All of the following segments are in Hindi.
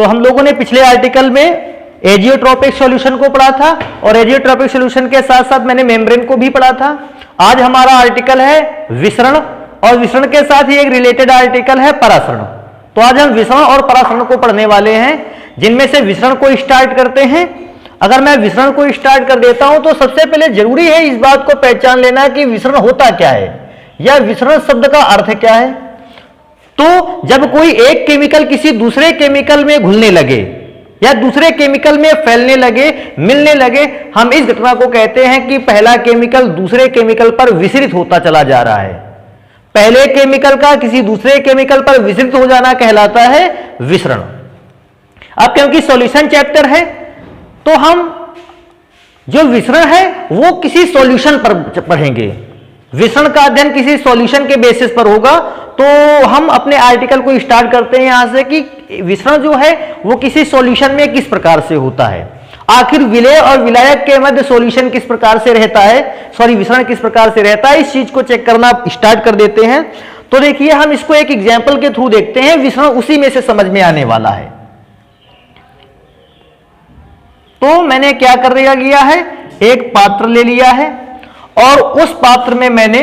तो हम लोगों ने पिछले आर्टिकल में एजियोट्रोपिक सॉल्यूशन को पढ़ा था और एजियोट्रोपिक सॉल्यूशन के साथ साथ मैंने मेम्ब्रेन को भी पढ़ा था। आज हमारा आर्टिकल है विसरण और विसरण के साथ ही एक रिलेटेड आर्टिकल है परासरण। तो आज हम विसरण और परासरण को पढ़ने वाले हैं, जिनमें से विसरण को स्टार्ट करते हैं। अगर मैं विसरण को स्टार्ट कर देता हूं तो सबसे पहले जरूरी है इस बात को पहचान लेना कि विसरण होता क्या है या विसरण शब्द का अर्थ क्या है। तो जब कोई एक केमिकल किसी दूसरे केमिकल में घुलने लगे या दूसरे केमिकल में फैलने लगे, मिलने लगे, हम इस घटना को कहते हैं कि पहला केमिकल दूसरे केमिकल पर विसरित होता चला जा रहा है। पहले केमिकल का किसी दूसरे केमिकल पर विसरित हो जाना कहलाता है विसरण। अब क्योंकि सॉल्यूशन चैप्टर है तो हम जो विसरण है वो किसी सॉल्यूशन पर पढ़ेंगे। विसरण का अध्ययन किसी सॉल्यूशन के बेसिस पर होगा। तो हम अपने आर्टिकल को स्टार्ट करते हैं यहां से कि विसरण जो है वो किसी सॉल्यूशन में किस प्रकार से होता है, आखिर विलेय और विलायक के मध्य सॉल्यूशन किस प्रकार से रहता है, विसरण किस प्रकार से रहता है, इस चीज को चेक करना स्टार्ट कर देते हैं। तो देखिए हम इसको एक एग्जाम्पल के थ्रू देखते हैं, विसरण उसी में से समझ में आने वाला है। तो मैंने क्या कर दिया है, एक पात्र ले लिया है और उस पात्र में मैंने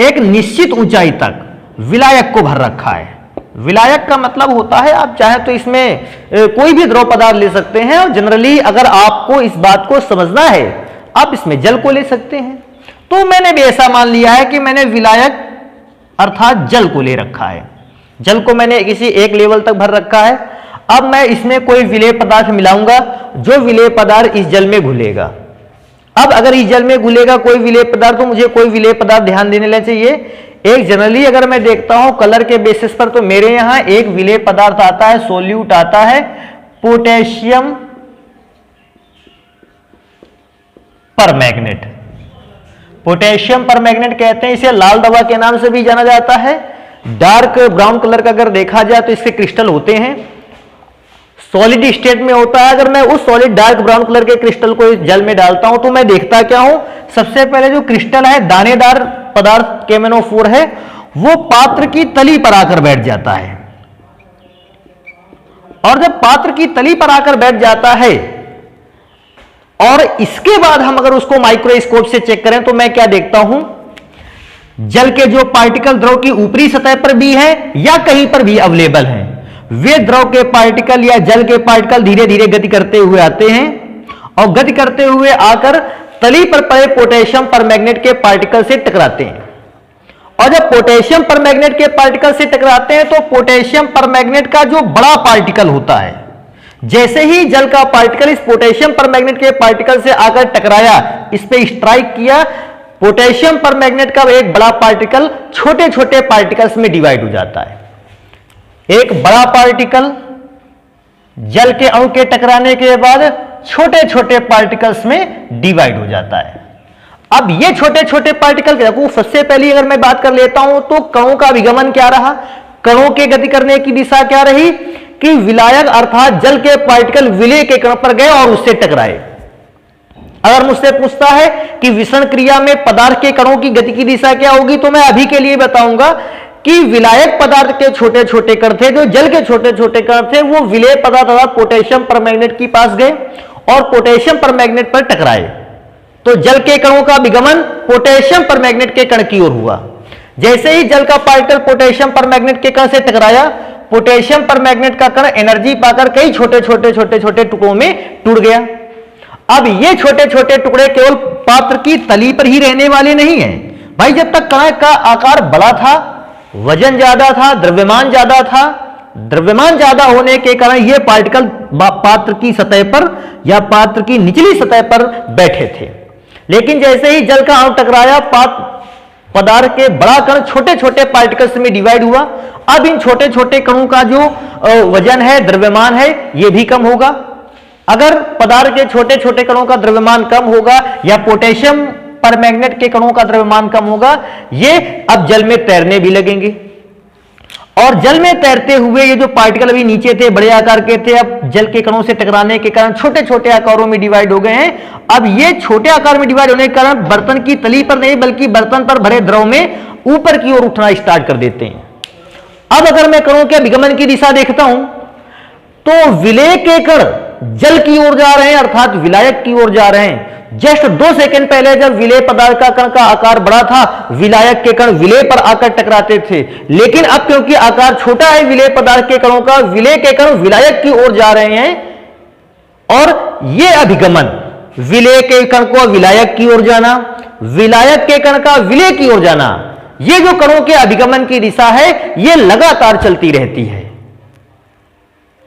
एक निश्चित ऊंचाई तक विलायक को भर रखा है। विलायक का मतलब होता है, आप चाहे तो इसमें कोई भी द्रव पदार्थ ले सकते हैं और जनरली अगर आपको इस बात को समझना है आप इसमें जल को ले सकते हैं। तो मैंने भी ऐसा मान लिया है कि मैंने विलायक अर्थात जल को ले रखा है। जल को मैंने किसी एक लेवल तक भर रखा है। अब मैं इसमें कोई विलेय पदार्थ मिलाऊंगा, जो विलेय पदार्थ इस जल में घुलेगा। अब अगर इस जल में घुलेगा कोई विलेय पदार्थ तो मुझे कोई विलेय पदार्थ ध्यान देने चाहिए। एक जनरली अगर मैं देखता हूं कलर के बेसिस पर तो मेरे यहां एक विलेय पदार्थ आता है, सोल्यूट आता है पोटेशियम परमैंगनेट। पोटेशियम परमैंगनेट कहते हैं, इसे लाल दवा के नाम से भी जाना जाता है। डार्क ब्राउन कलर का अगर देखा जाए तो इसके क्रिस्टल होते हैं, सॉलिड स्टेट में होता है। अगर मैं उस सॉलिड डार्क ब्राउन कलर के क्रिस्टल को इस जल में डालता हूं तो मैं देखता क्या हूं, सबसे पहले जो क्रिस्टल है दानेदार पदार्थ केमेनोफोर है वो पात्र की तली पर आकर बैठ जाता है। और जब पात्र की तली पर आकर बैठ जाता है और इसके बाद हम अगर उसको माइक्रोस्कोप से चेक करें तो मैं क्या देखता हूं, जल के जो पार्टिकल द्रव की ऊपरी सतह पर भी है या कहीं पर भी अवेलेबल है, वे द्रव के पार्टिकल या जल के पार्टिकल धीरे धीरे गति करते हुए आते हैं और गति करते हुए आकर तली पर पड़े पोटेशियम परमैंगनेट के पार्टिकल से टकराते हैं। और जब पोटेशियम परमैंगनेट के पार्टिकल से टकराते हैं तो पोटेशियम परमैंगनेट का जो बड़ा पार्टिकल होता है, जैसे ही जल का पार्टिकल इस पोटेशियम परमैंगनेट के पार्टिकल से आकर टकराया, इस पे स्ट्राइक किया, पोटेशियम परमैंगनेट का एक बड़ा पार्टिकल छोटे छोटे पार्टिकल्स में डिवाइड हो जाता है। एक बड़ा पार्टिकल जल के अणु के टकराने के बाद छोटे छोटे पार्टिकल्स में डिवाइड हो जाता है। अब ये छोटे छोटे पार्टिकल देखो, सबसे पहले अगर मैं बात कर लेता हूं तो कणों का विगमन क्या रहा, कणों के गति करने की दिशा क्या रही कि विलायक अर्थात जल के पार्टिकल विलेय के कण पर गए और उससे टकराए। अगर मुझसे पूछता है कि विसरण क्रिया में पदार्थ के कणों की गति की दिशा क्या होगी तो मैं अभी के लिए बताऊंगा कि विलायक पदार्थ के छोटे छोटे कण थे, जो जल के छोटे छोटे कण थे, वो विलेय पदार्थ अर्थात पोटेशियम परमैंगनेट के पास गए और पोटेशियम परमैंगनेट पर टकराए। तो जल के कणों का विगमन पोटेशियम परमैंगनेट के कण की ओर हुआ। जैसे ही जल का पार्टिकल पोटेशियम परमैंगनेट के कण से टकराया, पोटेशियम परमैंगनेट का कण एनर्जी पाकर कई छोटे छोटे टुकड़ों में टूट गया। अब ये छोटे छोटे टुकड़े केवल पात्र की तली पर ही रहने वाले नहीं है भाई। जब तक कण का आकार बड़ा था, वजन ज्यादा था, द्रव्यमान ज्यादा था, द्रव्यमान ज्यादा होने के कारण ये पार्टिकल पात्र की सतह पर या पात्र की निचली सतह पर बैठे थे। लेकिन जैसे ही जल का अणु टकराया, पदार्थ के बड़ा कण छोटे छोटे पार्टिकल्स में डिवाइड हुआ। अब इन छोटे छोटे कणों का जो वजन है, द्रव्यमान है, यह भी कम होगा। अगर पदार्थ के छोटे छोटे कणों का द्रव्यमान कम होगा या पोटेशियम परमैंगनेट के कणों का द्रव्यमान कम होगा, ये अब जल में तैरने भी लगेंगे। और जल में तैरते हुए ये जो पार्टिकल अभी नीचे थे, बड़े आकार के थे, अब जल के कणों से टकराने के कारण छोटे छोटे आकारों में डिवाइड हो गए हैं। अब ये छोटे आकार में डिवाइड होने के कारण बर्तन की तली पर नहीं बल्कि बर्तन पर भरे द्रव में ऊपर की ओर उठना स्टार्ट कर देते हैं। अब अगर मैं कणों के विगमन की दिशा देखता हूं तो विलेय के कण जल की ओर जा रहे हैं, अर्थात विलायक की ओर जा रहे हैं। जस्ट 2 सेकंड पहले जब विलेय पदार्थ का कण का आकार बड़ा था, विलायक के कण विलेय पर आकर टकराते थे, लेकिन अब क्योंकि आकार छोटा है विलेय पदार्थ के कणों का, विलेय के कण विलायक की ओर जा रहे हैं, और यह अभिगमन विलेय के कण को विलायक की ओर जाना, विलायक के कण का विलेय की ओर जाना, यह जो कणों के अभिगमन की दिशा है यह लगातार चलती रहती है।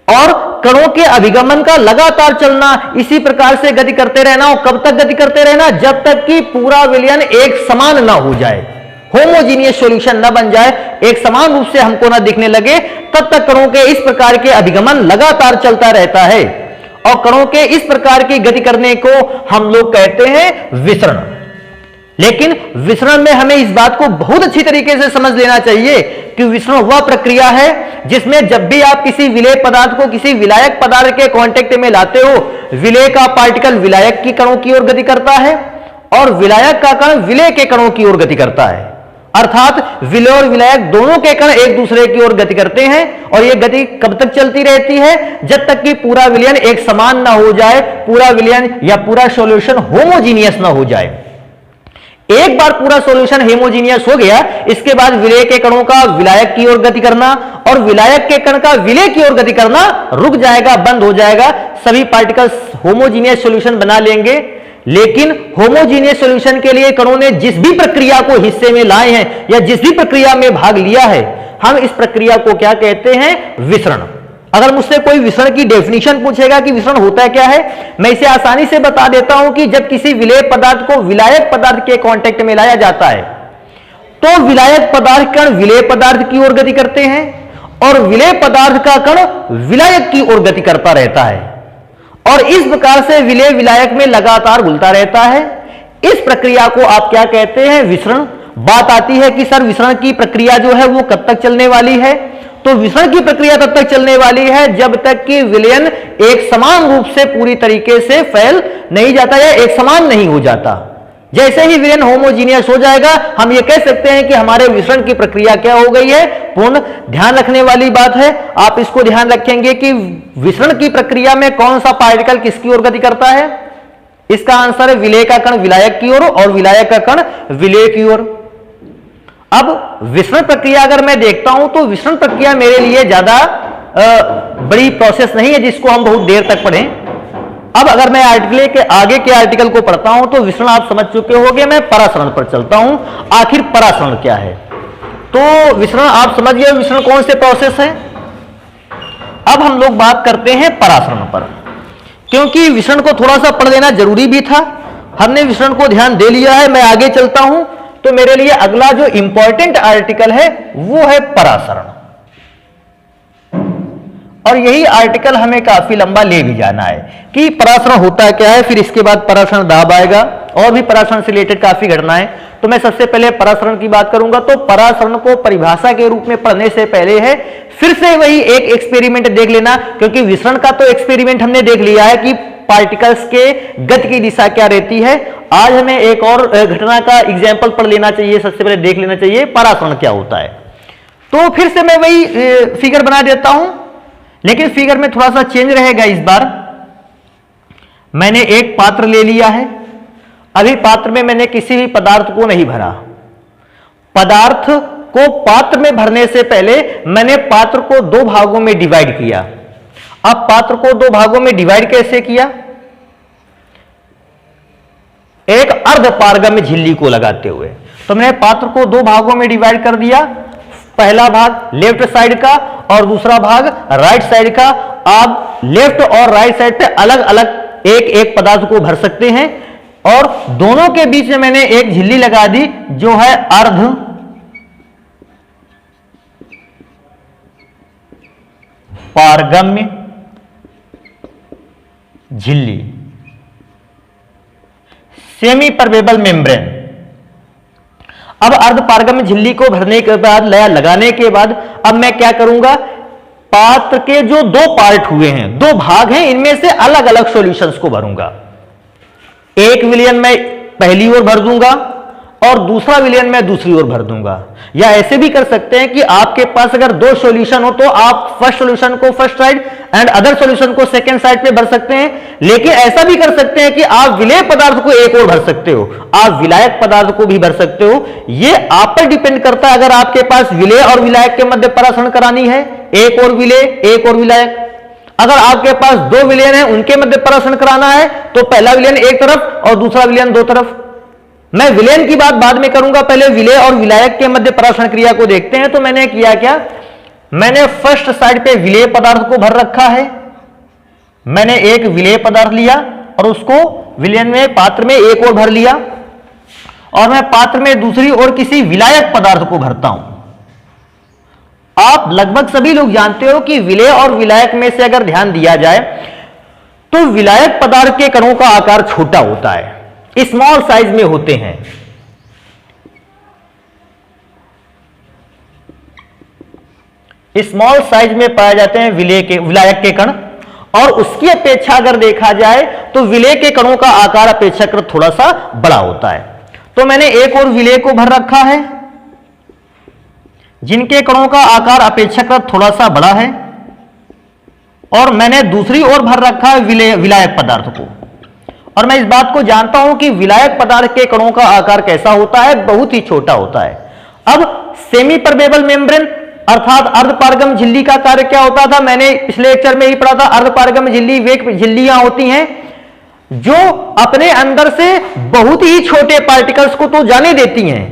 और कणों के अभिगमन का लगातार चलना, इसी प्रकार से गति करते रहना, और कब तक गति करते रहना? जब तक कि पूरा विलयन एक समान ना हो जाए, होमोजीनियस सॉल्यूशन ना बन जाए, एक समान रूप से हमको ना दिखने लगे, तब तक कणों के इस प्रकार के अभिगमन लगातार चलता रहता है। और कणों के इस प्रकार की गति करने को हम लोग कहते हैं विसरण। लेकिन विसरण में हमें इस बात को बहुत अच्छी तरीके से समझ लेना चाहिए कि विसरण वह प्रक्रिया है जिसमें जब भी आप किसी विलेय पदार्थ को किसी विलायक पदार्थ के कांटेक्ट में लाते हो, विलेय का पार्टिकल विलायक की कणों की ओर गति करता है और विलायक का कण विलेय के कणों की ओर गति करता है। अर्थात विलेय और विलायक दोनों के कण एक दूसरे की ओर गति करते हैं, और यह गति कब तक चलती रहती है? जब तक कि पूरा विलयन एक समान ना हो जाए, पूरा विलयन या पूरा सॉल्यूशन होमोजीनियस ना हो जाए। एक बार पूरा सॉल्यूशन हेमोजीनियस हो गया, इसके बाद विलेय के कणों का विलायक की ओर गति करना और विलायक के कण का विलेय की ओर गति करना रुक जाएगा, बंद हो जाएगा। सभी पार्टिकल्स होमोजीनियस सॉल्यूशन बना लेंगे। लेकिन होमोजीनियस सॉल्यूशन के लिए कणों ने जिस भी प्रक्रिया को हिस्से में लाए हैं या जिस भी प्रक्रिया में भाग लिया है, हम इस प्रक्रिया को क्या कहते हैं? विसरण। अगर मुझसे कोई विसरण की डेफिनेशन पूछेगा कि विसरण होता है क्या है, मैं इसे आसानी से बता देता हूं कि जब किसी विलेय पदार्थ को विलायक पदार्थ के कांटेक्ट में लाया जाता है, तो विलायक पदार्थ कण विलेय पदार्थ की ओर गति करते हैं और विलेय पदार्थ का कण विलायक की ओर गति करता रहता है, और इस प्रकार से विलेय विलायक में लगातार घुलता रहता है। इस प्रक्रिया को आप क्या कहते हैं? विसरण। बात आती है कि सर विसरण की प्रक्रिया जो है वो कब तक चलने वाली है? तो विसरण की प्रक्रिया तब तक चलने वाली है जब तक कि विलयन एक समान रूप से पूरी तरीके से फैल नहीं जाता या एक समान नहीं हो जाता। जैसे ही विलयन होमोजीनियस हो जाएगा, हम ये कह सकते हैं कि हमारे विसरण की प्रक्रिया क्या हो गई है? पूर्ण। ध्यान रखने वाली बात है, आप इसको ध्यान रखेंगे कि विसरण की प्रक्रिया में कौन सा पार्टिकल किसकी ओर गति करता है? इसका आंसर है विलेय का कण विलायक की ओर और विलायक का कण विलेय की ओर। अब विसरण प्रक्रिया अगर मैं देखता हूं तो विसरण प्रक्रिया मेरे लिए ज्यादा बड़ी प्रोसेस नहीं है जिसको हम बहुत देर तक पढ़ें। अब अगर मैं आर्टिकल के आगे के आर्टिकल को पढ़ता हूं तो विसरण आप समझ चुके होंगे। मैं परासरण पर चलता हूं। आखिर परासरण क्या है? तो विसरण आप समझ गए, विसरण कौन से प्रोसेस है। अब हम लोग बात करते हैं परासरण पर, क्योंकि विसरण को थोड़ा सा पढ़ लेना जरूरी भी था। हमने विसरण को ध्यान दे लिया है। मैं आगे चलता हूं तो मेरे लिए अगला जो इंपॉर्टेंट आर्टिकल है वो है परासरण, और यही आर्टिकल हमें काफी लंबा ले भी जाना है कि परासरण होता क्या है। फिर इसके बाद परासरण दाब आएगा और भी परासरण से रिलेटेड काफी घटनाएं। तो मैं सबसे पहले परासरण की बात करूंगा। तो परासरण को परिभाषा के रूप में पढ़ने से पहले है फिर से वही एक एक्सपेरिमेंट देख लेना, क्योंकि विसरण का तो एक्सपेरिमेंट हमने देख लिया है कि पार्टिकल्स के गति की दिशा क्या रहती है। आज हमें एक और घटना का एग्जाम्पल पढ़ लेना चाहिए, सबसे पहले देख लेना चाहिए परासरण क्या होता है। तो फिर से मैं वही फिगर बना देता हूं, लेकिन फिगर में थोड़ा सा चेंज रहेगा। इस बार मैंने एक पात्र ले लिया है। अभी पात्र में मैंने किसी भी पदार्थ को नहीं भरा। पदार्थ को पात्र में भरने से पहले मैंने पात्र को 2 भागों में डिवाइड किया। अब पात्र को 2 भागों में डिवाइड कैसे किया? एक अर्धपारगम्य झिल्ली को लगाते हुए। तो मैंने पात्र को 2 भागों में डिवाइड कर दिया। पहला भाग लेफ्ट साइड का और दूसरा भाग राइट साइड का। आप लेफ्ट और राइट साइड पे अलग अलग एक एक पदार्थ को भर सकते हैं, और दोनों के बीच में मैंने एक झिल्ली लगा दी जो है अर्ध पारगम्य झिल्ली, सेमी परमेबल मेम्ब्रेन। अब अर्धपारगम्य झिल्ली को भरने के बाद लगाने के बाद अब मैं क्या करूंगा? पात्र के जो 2 पार्ट हुए हैं, 2 भाग हैं, इनमें से अलग अलग सॉल्यूशंस को भरूंगा। एक विलयन मैं पहली ओर भर दूंगा और दूसरा विलयन मैं दूसरी ओर भर दूंगा। या ऐसे भी कर सकते हैं कि आपके पास अगर दो सॉल्यूशन हो तो आप फर्स्ट सॉल्यूशन को first side and other solution को सेकंड साइड पे भर सकते हैं। लेकिन ऐसा भी कर सकते हैं कि आप विलेय पदार्थ को एक और भर सकते हो, आप विलायक पदार्थ को भी भर सकते हो। यह आप पर डिपेंड करता है। अगर आपके पास विलेय और विलायक के मध्य परासरण करानी है, एक और विलेय एक और विलायक। अगर आपके पास दो विलयन है, उनके मध्य परासरण कराना है तो पहला विलयन एक तरफ और दूसरा विलयन दो तरफ। मैं विलयन की बात बाद में करूंगा, पहले विलेय और विलायक के मध्य परासरण क्रिया को देखते हैं। तो मैंने किया क्या, मैंने फर्स्ट साइड पे विलेय पदार्थ को भर रखा है। मैंने एक विलेय पदार्थ लिया और उसको विलयन में पात्र में एक और भर लिया, और मैं पात्र में दूसरी ओर किसी विलायक पदार्थ को भरता हूं। आप लगभग सभी लोग जानते हो कि विलेय और विलायक में से अगर ध्यान दिया जाए तो विलायक पदार्थ के कणों का आकार छोटा होता है, स्मॉल साइज में होते हैं। स्मॉल साइज में पाए जाते हैं विलायक के कण। और उसकी अपेक्षा अगर देखा जाए तो विलेय के कणों का आकार अपेक्षाकृत थोड़ा सा बड़ा होता है। तो मैंने एक और विलेय को भर रखा है जिनके कणों का आकार अपेक्षाकृत थोड़ा सा बड़ा है, और मैंने दूसरी ओर भर रखा है विलायक पदार्थ को। और मैं इस बात को जानता हूं कि विलायक पदार्थ के कणों का आकार कैसा होता है, बहुत ही छोटा होता है। अब सेमी परमेबल मेम्ब्रेन अर्थात अर्धपारगम झिल्ली का कार्य क्या होता था, मैंने पिछले लेक्चर में ही पढ़ा था। अर्धपारगम झिल्ली वे झिल्लियां होती हैं जो अपने अंदर से बहुत ही छोटे पार्टिकल्स को तो जाने देती हैं,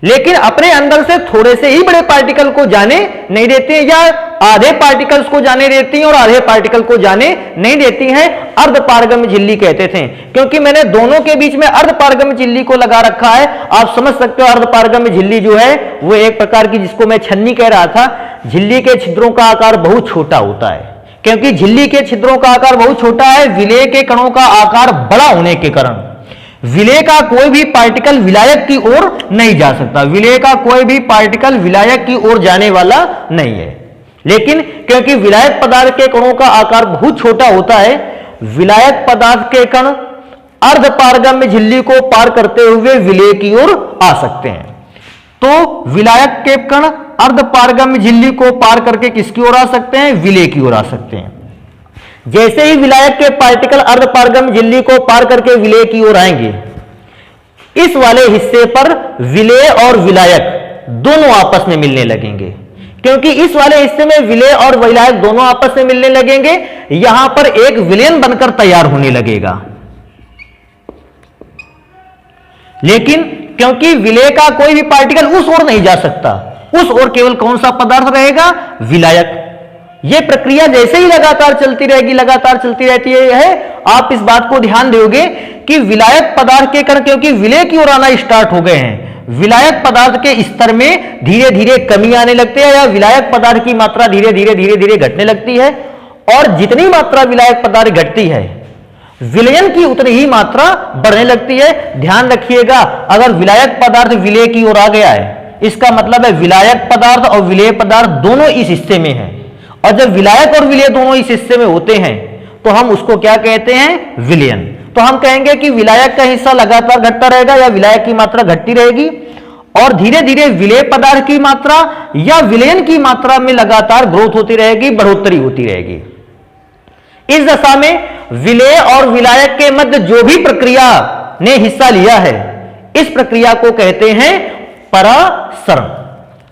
लेकिन अपने अंदर से थोड़े से ही बड़े पार्टिकल को जाने नहीं देती हैं, या आधे पार्टिकल्स को जाने देती हैं और आधे पार्टिकल को जाने नहीं देती हैं। अर्धपारगम झिल्ली कहते थे, क्योंकि मैंने दोनों के बीच में अर्धपारगम झिल्ली को लगा रखा है। आप समझ सकते हो अर्धपारगम झिल्ली जो है वो एक प्रकार की, जिसको मैं छन्नी कह रहा था, झिल्ली के छिद्रों का आकार बहुत छोटा होता है। क्योंकि झिल्ली के छिद्रों का आकार बहुत छोटा है, विलेय के कणों का आकार बड़ा होने के कारण विलेय का कोई भी पार्टिकल विलायक की ओर नहीं जा सकता। विलेय का कोई भी पार्टिकल विलायक की ओर जाने वाला नहीं है। लेकिन क्योंकि विलायक पदार्थ के कणों का आकार बहुत छोटा होता है, विलायक पदार्थ के कण अर्धपारगम्य झिल्ली को पार करते हुए विलेय की ओर आ सकते हैं। तो विलायक के कण अर्धपारगम्य झिल्ली को पार करके किसकी ओर आ सकते हैं, विलेय की ओर आ सकते हैं। जैसे ही विलायक के पार्टिकल अर्धपारगम्य झिल्ली को पार करके विलेय की ओर आएंगे, इस वाले हिस्से पर विलेय और विलायक दोनों आपस में मिलने लगेंगे। क्योंकि इस वाले हिस्से में विलेय और विलायक दोनों आपस में मिलने लगेंगे, यहां पर एक विलयन बनकर तैयार होने लगेगा। लेकिन क्योंकि विलेय का कोई भी पार्टिकल उस ओर नहीं जा सकता, उस ओर केवल कौन सा पदार्थ रहेगा, विलायक। यह प्रक्रिया जैसे ही लगातार चलती रहेगी, लगातार चलती रहती है। आप इस बात को ध्यान दोगे कि विलायक पदार्थ के कण क्योंकि विलेय की ओर आना स्टार्ट हो गए हैं, विलायक पदार्थ के स्तर में धीरे धीरे कमी आने लगती है, या विलायक पदार्थ की मात्रा धीरे धीरे घटने लगती है। और जितनी मात्रा विलायक पदार्थ घटती है, विलयन की उतनी ही मात्रा बढ़ने लगती है। ध्यान रखिएगा, अगर विलायक पदार्थ विलेय की ओर आ गया है, इसका मतलब है विलायक पदार्थ और विलेय पदार्थ दोनों इस हिस्से में हैं। और जब विलायक और विलेय दोनों इस हिस्से में होते हैं तो हम उसको क्या कहते हैं, विलयन। तो हम कहेंगे कि विलायक का हिस्सा लगातार घटता रहेगा, या विलायक की मात्रा घटती रहेगी, और धीरे धीरे विलेय पदार्थ की मात्रा या विलयन की मात्रा में लगातार ग्रोथ होती रहेगी, बढ़ोतरी होती रहेगी। इस दशा में विलेय और विलायक के मध्य जो भी प्रक्रिया ने हिस्सा लिया है, इस प्रक्रिया को कहते हैं परासरण।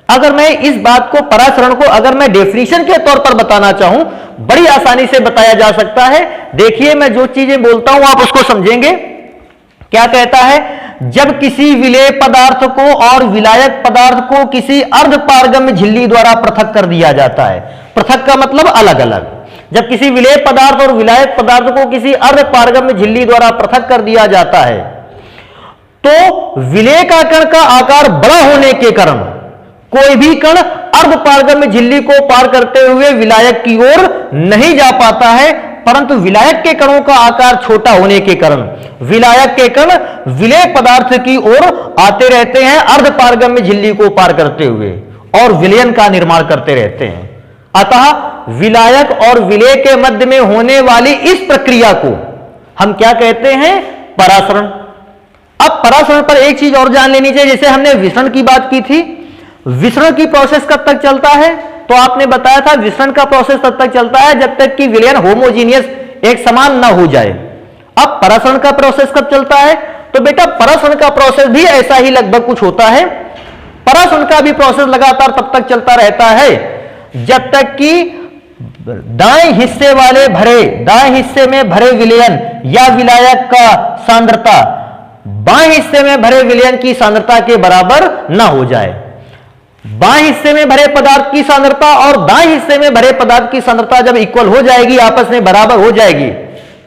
अगर मैं इस बात को, परासरण को अगर मैं डेफिनेशन के तौर पर बताना चाहूं, बड़ी आसानी से बताया जा सकता है। देखिए, मैं जो चीजें बोलता हूं आप उसको समझेंगे। क्या कहता है, जब किसी विलेय पदार्थ को और विलायक पदार्थ को किसी अर्धपारगम्य झिल्ली द्वारा पृथक कर दिया जाता है। पृथक का मतलब अलग अलग। जब किसी विलेय पदार्थ और विलायक पदार्थ को किसी अर्धपारगम्य झिल्ली द्वारा पृथक कर दिया जाता है, तो विलेय का कण का आकार बड़ा होने के कारण कोई भी कण अर्धपारगम्य झिल्ली को पार करते हुए विलायक की ओर नहीं जा पाता है, परंतु विलायक के कणों का आकार छोटा होने के कारण विलायक के कण विलेय पदार्थ की ओर आते रहते हैं, अर्धपारगम्य झिल्ली को पार करते हुए, और विलयन का निर्माण करते रहते हैं। अतः विलायक और विलेय के मध्य में होने वाली इस प्रक्रिया को हम क्या कहते हैं, परासरण। अब परासरण पर एक चीज और जान लेनी चाहिए, जैसे हमने विसरण की बात की थी, विसरण की प्रोसेस कब तक चलता है, तो आपने बताया था विसरण का प्रोसेस तब तक चलता है जब तक कि विलयन होमोजीनियस एक समान ना हो जाए। अब परासरण का प्रोसेस कब चलता है, तो बेटा परासरण का प्रोसेस भी ऐसा ही लगभग कुछ होता है। परासरण का भी प्रोसेस लगातार तब तक चलता रहता है जब तक कि दाएं हिस्से में भरे विलयन या विलायक का सांद्रता बाएं हिस्से में भरे विलयन की सांद्रता के बराबर ना हो जाए। बाएं हिस्से में भरे पदार्थ की सांद्रता और दाएं हिस्से में भरे पदार्थ की सांद्रता जब इक्वल हो जाएगी, आपस में बराबर हो जाएगी,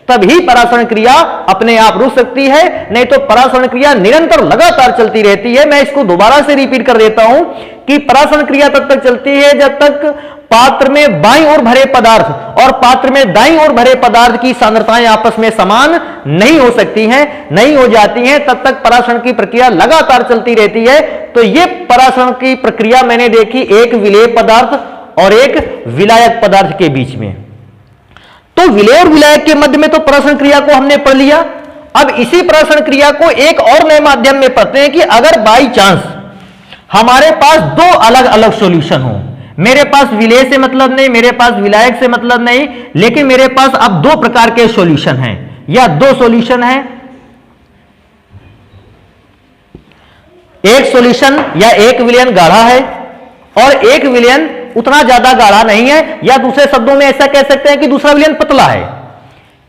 तभी परासरण क्रिया अपने आप रुक सकती है, नहीं तो परासरण क्रिया निरंतर लगातार चलती रहती है। मैं इसको दोबारा से रिपीट कर देता हूं कि परासरण क्रिया तब तक चलती है जब तक पात्र में बाईं ओर भरे पदार्थ और पात्र में दाईं ओर भरे पदार्थ की सांद्रताएं आपस में समान नहीं हो सकती हैं, नहीं हो जाती हैं, तब तक परासरण की प्रक्रिया लगातार चलती रहती है। तो यह परासरण की प्रक्रिया मैंने देखी एक विलेय पदार्थ और एक विलायक पदार्थ के बीच में। तो विलेय और विलायक के मध्य में तो परासरण क्रिया को हमने पढ़ लिया। अब इसी परासरण क्रिया को एक और नए माध्यम में पढ़ते हैं कि अगर बाई चांस हमारे पास दो अलग अलग सॉल्यूशन हो, मेरे पास विलेय से मतलब नहीं, मेरे पास विलायक से मतलब नहीं, लेकिन मेरे पास अब दो प्रकार के सॉल्यूशन हैं या दो सॉल्यूशन हैं, एक सॉल्यूशन या एक विलयन गाढ़ा है और एक विलयन उतना ज्यादा गाढ़ा नहीं है, या दूसरे शब्दों में ऐसा कह सकते हैं कि दूसरा विलयन पतला है।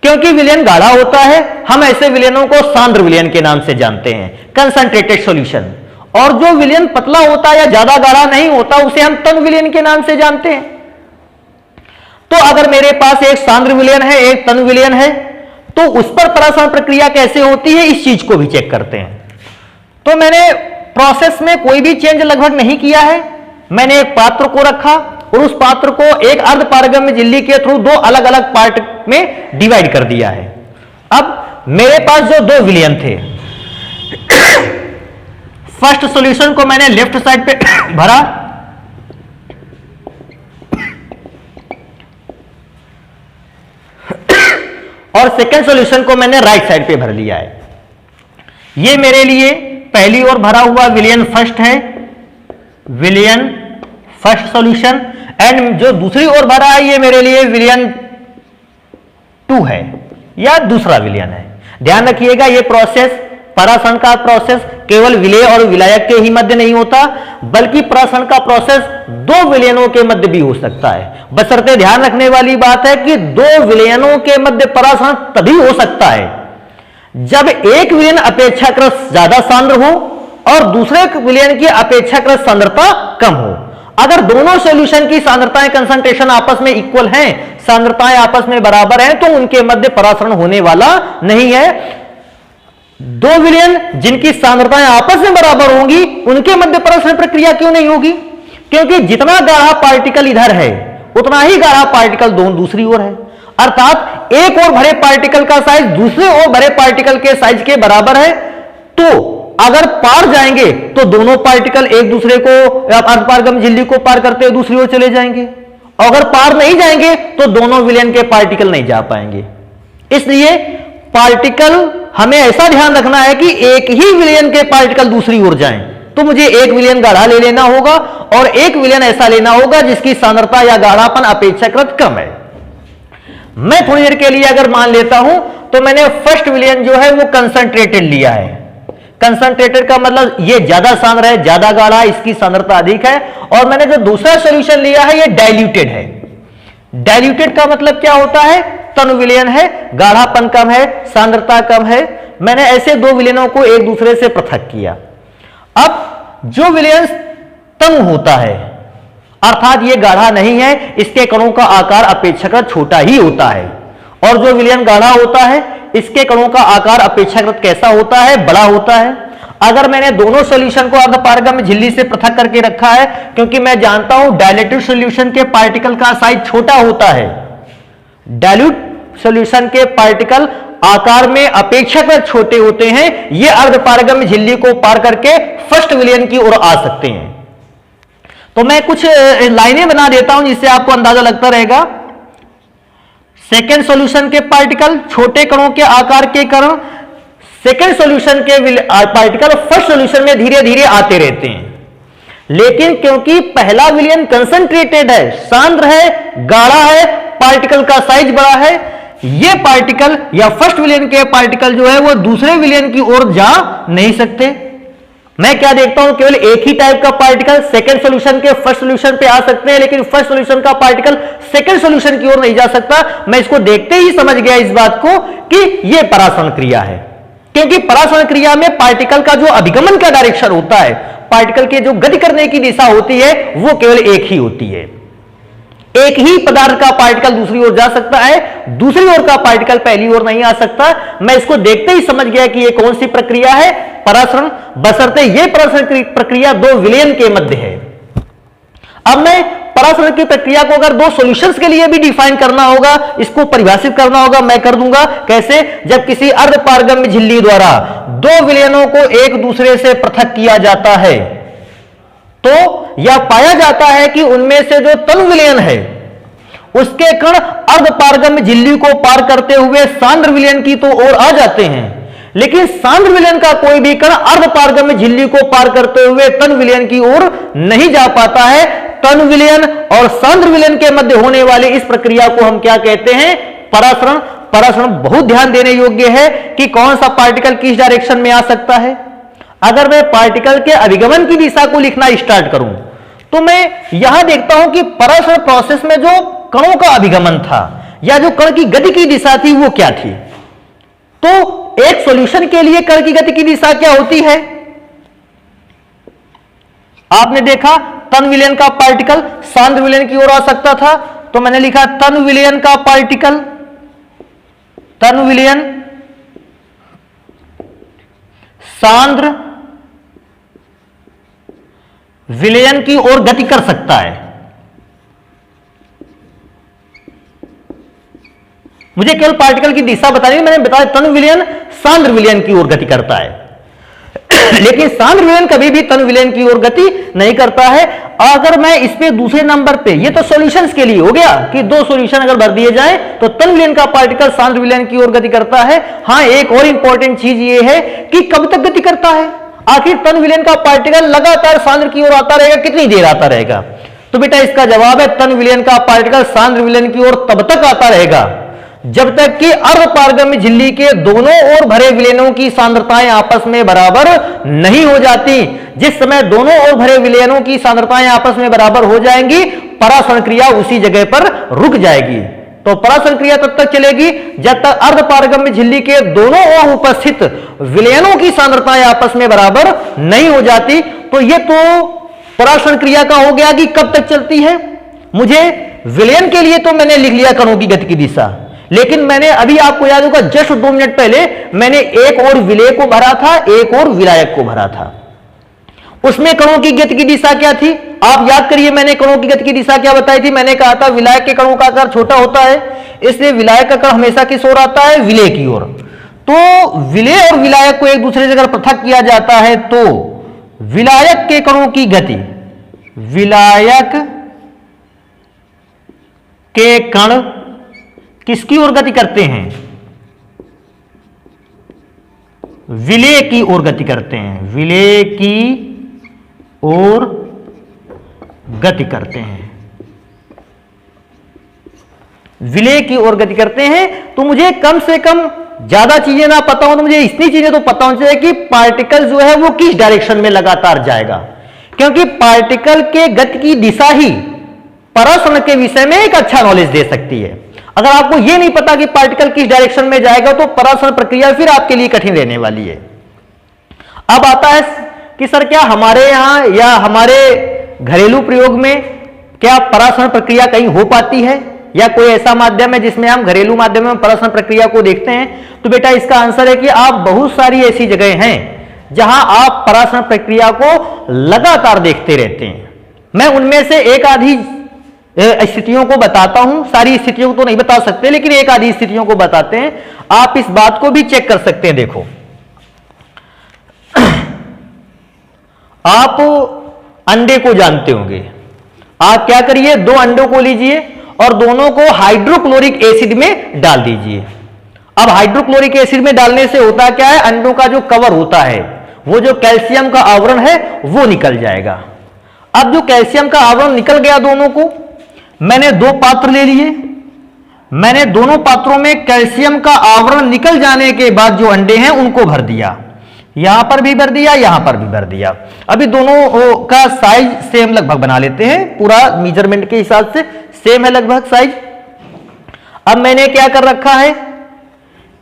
क्योंकि विलयन गाढ़ा होता है, हम ऐसे विलयनों को सांद्र विलयन के नाम से जानते हैं, कंसंट्रेटेड सॉल्यूशन, और जो विलयन पतला होता है या ज्यादा गाढ़ा नहीं होता उसे हम तन विलयन के नाम से जानते हैं। तो अगर मेरे पास एक सांद्र विलयन है, एक तन विलयन है, तो उस पर परासरण प्रक्रिया कैसे होती है इस चीज को भी चेक करते हैं। तो मैंने प्रोसेस में कोई भी चेंज लगभग नहीं किया है। मैंने एक पात्र को रखा और उस पात्र को एक अर्ध पारगम्य झिल्ली के थ्रू दो अलग अलग पार्ट में डिवाइड कर दिया है। अब मेरे पास जो दो विलयन थे, फर्स्ट सॉल्यूशन को मैंने लेफ्ट साइड पे भरा और सेकेंड सॉल्यूशन को मैंने राइट साइड पे भर लिया है। ये मेरे लिए पहली ओर भरा हुआ विलयन फर्स्ट है, विलयन फर्स्ट सॉल्यूशन, एंड जो दूसरी ओर भरा है ये मेरे लिए विलयन 2 है या दूसरा विलयन है। ध्यान रखिएगा ये प्रोसेस, परासरण का प्रोसेस केवल विलेय और विलायक के ही मध्य नहीं होता, बल्कि परासरण का प्रोसेस दो विलयनों के मध्य भी हो सकता है। बशर्ते ध्यान रखने वाली बात है कि दो विलयनों के मध्य परासरण तभी हो सकता है जब एक विलयन अपेक्षाकृत ज्यादा सांद्र हो और दूसरे विलयन की अपेक्षाकृत सांद्रता कम हो। अगर दोनों सॉल्यूशन की सांद्रताएं कंसंट्रेशन आपस में इक्वल हैं, सांद्रताएं आपस में बराबर हैं, तो उनके मध्य परासरण होने वाला नहीं है। दो विलयन जिनकी सांद्रताएं आपस में बराबर होंगी उनके मध्य परासरण प्रक्रिया क्यों नहीं होगी? क्योंकि जितना गाढ़ा पार्टिकल इधर है उतना ही गाढ़ा पार्टिकल दूसरी ओर है, अर्थात एक और भरे पार्टिकल का साइज दूसरे और भरे पार्टिकल के साइज के बराबर है। तो अगर पार जाएंगे तो दोनों पार्टिकल एक दूसरे को अर्धपारगम्य झिल्ली को पार करते हुए दूसरी ओर चले जाएंगे, और अगर पार नहीं जाएंगे तो दोनों विलयन के पार्टिकल नहीं जा पाएंगे। इसलिए पार्टिकल हमें ऐसा ध्यान रखना है कि एक ही विलयन के पार्टिकल दूसरी ओर जाएं, तो मुझे एक विलयन गाढ़ा ले लेना होगा और एक विलयन ऐसा लेना होगा जिसकी सांद्रता या गाढ़ापन अपेक्षाकृत कम है। मैं थोड़ी देर के लिए अगर मान लेता हूं तो मैंने फर्स्ट विलयन जो है वो कंसंट्रेटेड लिया है। कंसंट्रेटेड का मतलब ये ज्यादा सांद्र है, ज्यादा गाढ़ा है, इसकी सांद्रता अधिक है। और मैंने जो दूसरा सॉल्यूशन लिया है ये डाइल्यूटेड है। डाइल्यूटेड का मतलब क्या होता है? तन विलयन है, गाढ़ापन कम है, सांद्रता कम है। मैंने ऐसे दो विलयनों को एक दूसरे से पृथक किया। अब जो विलयन तन होता है अर्थात ये गाढ़ा नहीं है, इसके कणों का आकार अपेक्षाकृत छोटा ही होता है, और जो विलयन गाढ़ा होता है इसके कणों का आकार अपेक्षाकृत कैसा होता है? बड़ा होता है। अगर मैंने दोनों सॉल्यूशन को अर्धपारगम्य झिल्ली से पृथक करके रखा है, क्योंकि मैं जानता हूं डायलेटेड सॉल्यूशन के पार्टिकल का साइज छोटा होता है, डाइल्यूट सॉल्यूशन के पार्टिकल आकार में अपेक्षाकृत छोटे होते हैं, ये अर्धपारगम्य झिल्ली को पार करके फर्स्ट विलयन की ओर आ सकते हैं। तो मैं कुछ लाइनें बना देता हूं जिससे आपको अंदाजा लगता रहेगा। सेकेंड सॉल्यूशन के पार्टिकल छोटे कणों के आकार के कारण सेकेंड सॉल्यूशन के पार्टिकल फर्स्ट सॉल्यूशन में धीरे धीरे आते रहते हैं, लेकिन क्योंकि पहला विलयन कंसंट्रेटेड है, सांद्र है, गाढ़ा है, पार्टिकल का साइज बड़ा है, ये पार्टिकल या फर्स्ट विलयन के पार्टिकल जो है वो दूसरे विलयन की ओर जा नहीं सकते। मैं क्या देखता हूं, केवल एक ही टाइप का पार्टिकल सेकंड सॉल्यूशन के फर्स्ट सॉल्यूशन पे आ सकते हैं, लेकिन फर्स्ट सॉल्यूशन का पार्टिकल सेकंड सॉल्यूशन की ओर नहीं जा सकता। मैं इसको देखते ही समझ गया इस बात को कि यह परासरण क्रिया है, क्योंकि परासरण क्रिया में पार्टिकल का जो अभिगमन का डायरेक्शन होता है, पार्टिकल के जो गति करने की दिशा होती है, वो केवल एक ही होती है। एक ही पदार्थ का पार्टिकल दूसरी ओर जा सकता है, दूसरी ओर का पार्टिकल पहली ओर नहीं आ सकता। मैं इसको देखते ही समझ गया कि यह कौन सी प्रक्रिया है, परासरण, बशर्ते यह परासरण प्रक्रिया दो विलयन के मध्य है। अब मैं परासरण की प्रक्रिया को अगर दो सॉल्यूशंस के लिए भी डिफाइन करना होगा, इसको परिभाषित करना होगा, मैं कर दूंगा। कैसे? जब किसी अर्धपारगम्य झिल्ली द्वारा दो विलयनों को एक दूसरे से पृथक किया जाता है, तो यह पाया जाता है कि उनमें से जो तनु विलयन है उसके कण अर्धपारगम्य झिल्ली को पार करते हुए सांद्र विलयन की तो ओर आ जाते हैं, लेकिन सांद्र विलयन का कोई भी कण अर्धपारगम्य झिल्ली को पार करते हुए तनु विलयन की ओर नहीं जा पाता है। तनु विलयन और सांद्र विलयन के मध्य होने वाली इस प्रक्रिया को हम क्या कहते हैं? परासरण। परासरण बहुत ध्यान देने योग्य है कि कौन सा पार्टिकल किस डायरेक्शन में आ सकता है। अगर मैं पार्टिकल के अभिगमन की दिशा को लिखना स्टार्ट करूं, तो मैं यहां देखता हूं कि परासरण प्रोसेस में जो कणों का अभिगमन था या जो कण की गति की दिशा थी वो क्या थी। तो एक सॉल्यूशन के लिए कण की गति की दिशा क्या होती है? आपने देखा तन विलयन का पार्टिकल सांद्र विलयन की ओर आ सकता था, तो मैंने लिखा तन विलयन का पार्टिकल, तन विलयन सांद्र विलयन की ओर गति कर सकता है। मुझे केवल पार्टिकल की दिशा बतानी है, मैंने बताया तनु विलयन सांद्र विलयन की ओर गति करता है लेकिन सांद्र विलयन कभी भी तनु विलयन की ओर गति नहीं करता है। अगर मैं इस पे दूसरे नंबर पे, ये तो सॉल्यूशंस के लिए हो गया कि दो सॉल्यूशन अगर भर दिए जाएं तो तनु विलयन का पार्टिकल सांद्र विलयन की ओर गति करता है। हां, एक और इंपॉर्टेंट चीज ये है कि कब तक गति करता है। आखिर तनु विलयन का पार्टिकल लगातार सांद्र की ओर आता रहेगा, कितनी देर आता रहेगा? तो बेटा इसका जवाब है तनु विलयन का पार्टिकल सांद्र विलयन की ओर तब तक आता रहेगा जब तक कि अर्धपारगम्य झिल्ली के दोनों ओर भरे विलयनों की सांद्रताएं आपस में बराबर नहीं हो जाती। जिस समय दोनों ओर भरे विलयनों की सांद्रताएं आपस में बराबर हो जाएंगी, परासरण क्रिया उसी जगह पर रुक जाएगी। तो परासरण क्रिया तब तक चलेगी जब तक अर्धपारगम्य झिल्ली के दोनों ओर उपस्थित विलयनों की सांद्रताएं आपस में बराबर नहीं हो जाती। तो यह तो परासरण क्रिया का हो गया कि कब तक चलती है। मुझे विलयन के लिए तो मैंने लिख लिया कणों की गति की दिशा, लेकिन मैंने अभी आपको याद होगा जस्ट 2 मिनट पहले मैंने एक और विलेय को भरा था, एक और विलायक को भरा था। उसमें कणों की गति की दिशा क्या थी? आप याद करिए, मैंने कणों की गति की दिशा क्या बताई थी? मैंने कहा था विलायक के कणों का आकार छोटा होता है, इसलिए विलायक का कण हमेशा किस ओर आता है? विलेय की ओर। तो विलेय और विलायक को एक दूसरे से अगर पृथक किया जाता है तो विलायक के कणों की गति, विलायक के कण किसकी ओर गति करते हैं? विलेय की ओर गति करते हैं, विलेय की ओर गति करते हैं, विलेय की ओर गति करते हैं। तो मुझे कम से कम ज्यादा चीजें ना पता हो तो मुझे इतनी चीजें तो पता होनी चाहिए कि पार्टिकल जो है वो किस डायरेक्शन में लगातार जाएगा, क्योंकि पार्टिकल के गति की दिशा ही परासरण के विषय में एक अच्छा नॉलेज दे सकती है। अगर आपको यह नहीं पता कि पार्टिकल किस डायरेक्शन में जाएगा तो परासरण प्रक्रिया फिर आपके लिए कठिन रहने वाली है। अब आता है कि सर क्या हमारे यहां या हमारे घरेलू प्रयोग में क्या परासरण प्रक्रिया कहीं हो पाती है, या कोई ऐसा माध्यम है जिसमें हम घरेलू माध्यम में परासरण प्रक्रिया को देखते हैं? तो बेटा इसका आंसर है कि आप बहुत सारी ऐसी जगह हैं जहां आप परासरण प्रक्रिया को लगातार देखते रहते हैं। मैं उनमें से एक आधी स्थितियों को बताता हूं, सारी स्थितियों को तो नहीं बता सकते, लेकिन एक आधी स्थितियों को बताते हैं। आप इस बात को भी चेक कर सकते हैं। देखो, आप अंडे को जानते होंगे। आप क्या करिए, 2 अंडों को लीजिए और दोनों को हाइड्रोक्लोरिक एसिड में डाल दीजिए। अब हाइड्रोक्लोरिक एसिड में डालने से होता क्या है, अंडों का जो कवर होता है, वो जो कैल्शियम का आवरण है वो निकल जाएगा। अब जो कैल्शियम का आवरण निकल गया दोनों को, मैंने दो पात्र ले लिए, मैंने दोनों पात्रों में कैल्शियम का आवरण निकल जाने के बाद जो अंडे हैं उनको भर दिया, यहां पर भी भर दिया, यहां पर भी भर दिया। अभी दोनों का साइज सेम लगभग बना लेते हैं, पूरा मेजरमेंट के हिसाब से सेम है लगभग साइज। अब मैंने क्या कर रखा है,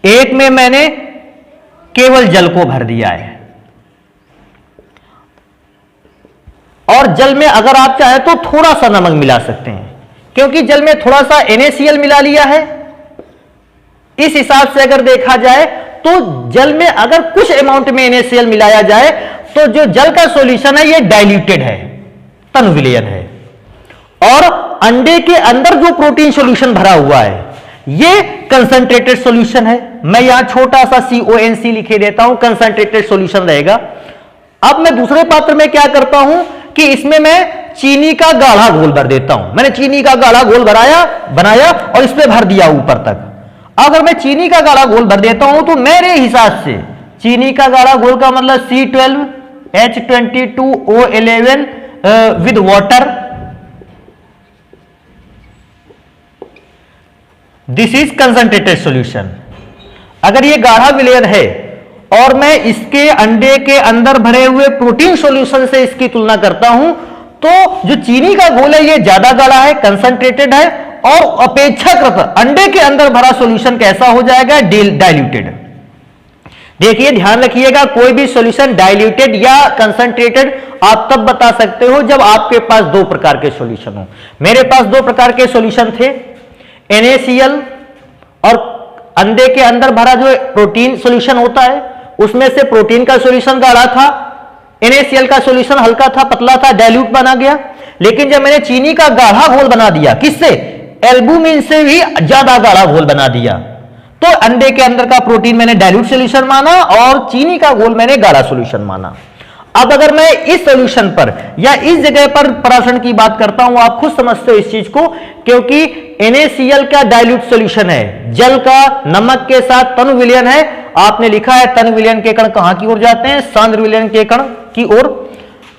एक में मैंने केवल जल को भर दिया है, और जल में अगर आप चाहे तो थोड़ा सा नमक मिला सकते हैं, क्योंकि जल में थोड़ा सा NaCl मिला लिया है। इस हिसाब से अगर देखा जाए तो जल में अगर कुछ अमाउंट में NaCl मिलाया जाए तो जो जल का सॉल्यूशन है ये डाइल्यूटेड है, तन विलयन है, और अंडे के अंदर जो प्रोटीन सॉल्यूशन भरा हुआ है ये कंसंट्रेटेड सॉल्यूशन है। मैं यहां छोटा सा CONC लिखे देता हूं, कंसंट्रेटेड सॉल्यूशन रहेगा। अब मैं दूसरे पात्र में क्या करता हूं कि इसमें मैं चीनी का गाढ़ा घोल भर देता हूं। मैंने चीनी का गाढ़ा घोल बनाया और इस पे भर दिया ऊपर तक। अगर मैं चीनी का गाढ़ा घोल भर देता हूं तो मेरे हिसाब से चीनी का गाढ़ा घोल का मतलब C12H22O11 with water, this is concentrated solution. अगर ये गाढ़ा विलयन है और मैं इसके अंडे के अंदर भरे हुए प्रोटीन सॉल्यूशन से इसकी तुलना करता हूं तो जो चीनी का घोल है ये ज्यादा गाढ़ा है, कंसंट्रेटेड है, और अपेक्षाकृत अंडे के अंदर भरा सॉल्यूशन कैसा हो जाएगा, डाइल्यूटेड। देखिए ध्यान रखिएगा, कोई भी सॉल्यूशन डाइल्यूटेड या कंसंट्रेटेड आप तब बता सकते हो जब आपके पास दो प्रकार के सॉल्यूशन हो। मेरे पास दो प्रकार के सॉल्यूशन थे, NaCl और अंडे के अंदर भरा जो प्रोटीन सॉल्यूशन होता है उसमें से प्रोटीन का सॉल्यूशन गाढ़ा था, NaCl का सॉल्यूशन हल्का था, पतला था, डाइल्यूट बना गया। लेकिन जब मैंने चीनी का गाढ़ा घोल बना दिया, किससे, एल्बुमिन से भी ज्यादा गाढ़ा घोल बना दिया, तो अंडे के अंदर का प्रोटीन मैंने डाइल्यूट सॉल्यूशन माना और चीनी का घोल मैंने गाढ़ा सॉल्यूशन माना। अब अगर मैं इस सॉल्यूशन पर या इस जगह पर परासरण की बात करता हूं, आप खुद समझते हो इस चीज को, क्योंकि NaCl का डाइल्यूट सॉल्यूशन है, जल का नमक के साथ तन विलयन है। आपने लिखा है तन विलयन के कण कहां की ओर जाते हैं, सांद्र विलयन के कण की ओर।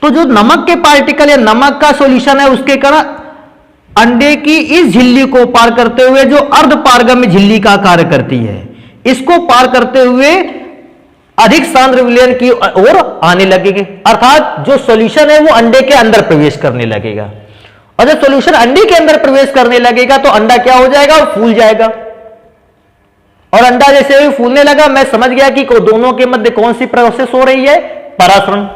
तो जो नमक के पार्टिकल या नमक का सॉल्यूशन है उसके कण अंडे की इस झिल्ली को पार करते हुए जो अर्ध पारगम्य झिल्ली का कार्य करती है, इसको पार करते हुए अधिक सांद्र विलयन की ओर आने लगेगी, अर्थात जो सॉल्यूशन है वो अंडे के अंदर प्रवेश करने लगेगा। और जब सॉल्यूशन अंडे के अंदर प्रवेश करने लगेगा तो अंडा क्या हो जाएगा, फूल जाएगा। और अंडा जैसे ही फूलने लगा मैं समझ गया कि दोनों के मध्य कौन सी प्रोसेस हो रही है, परासरण।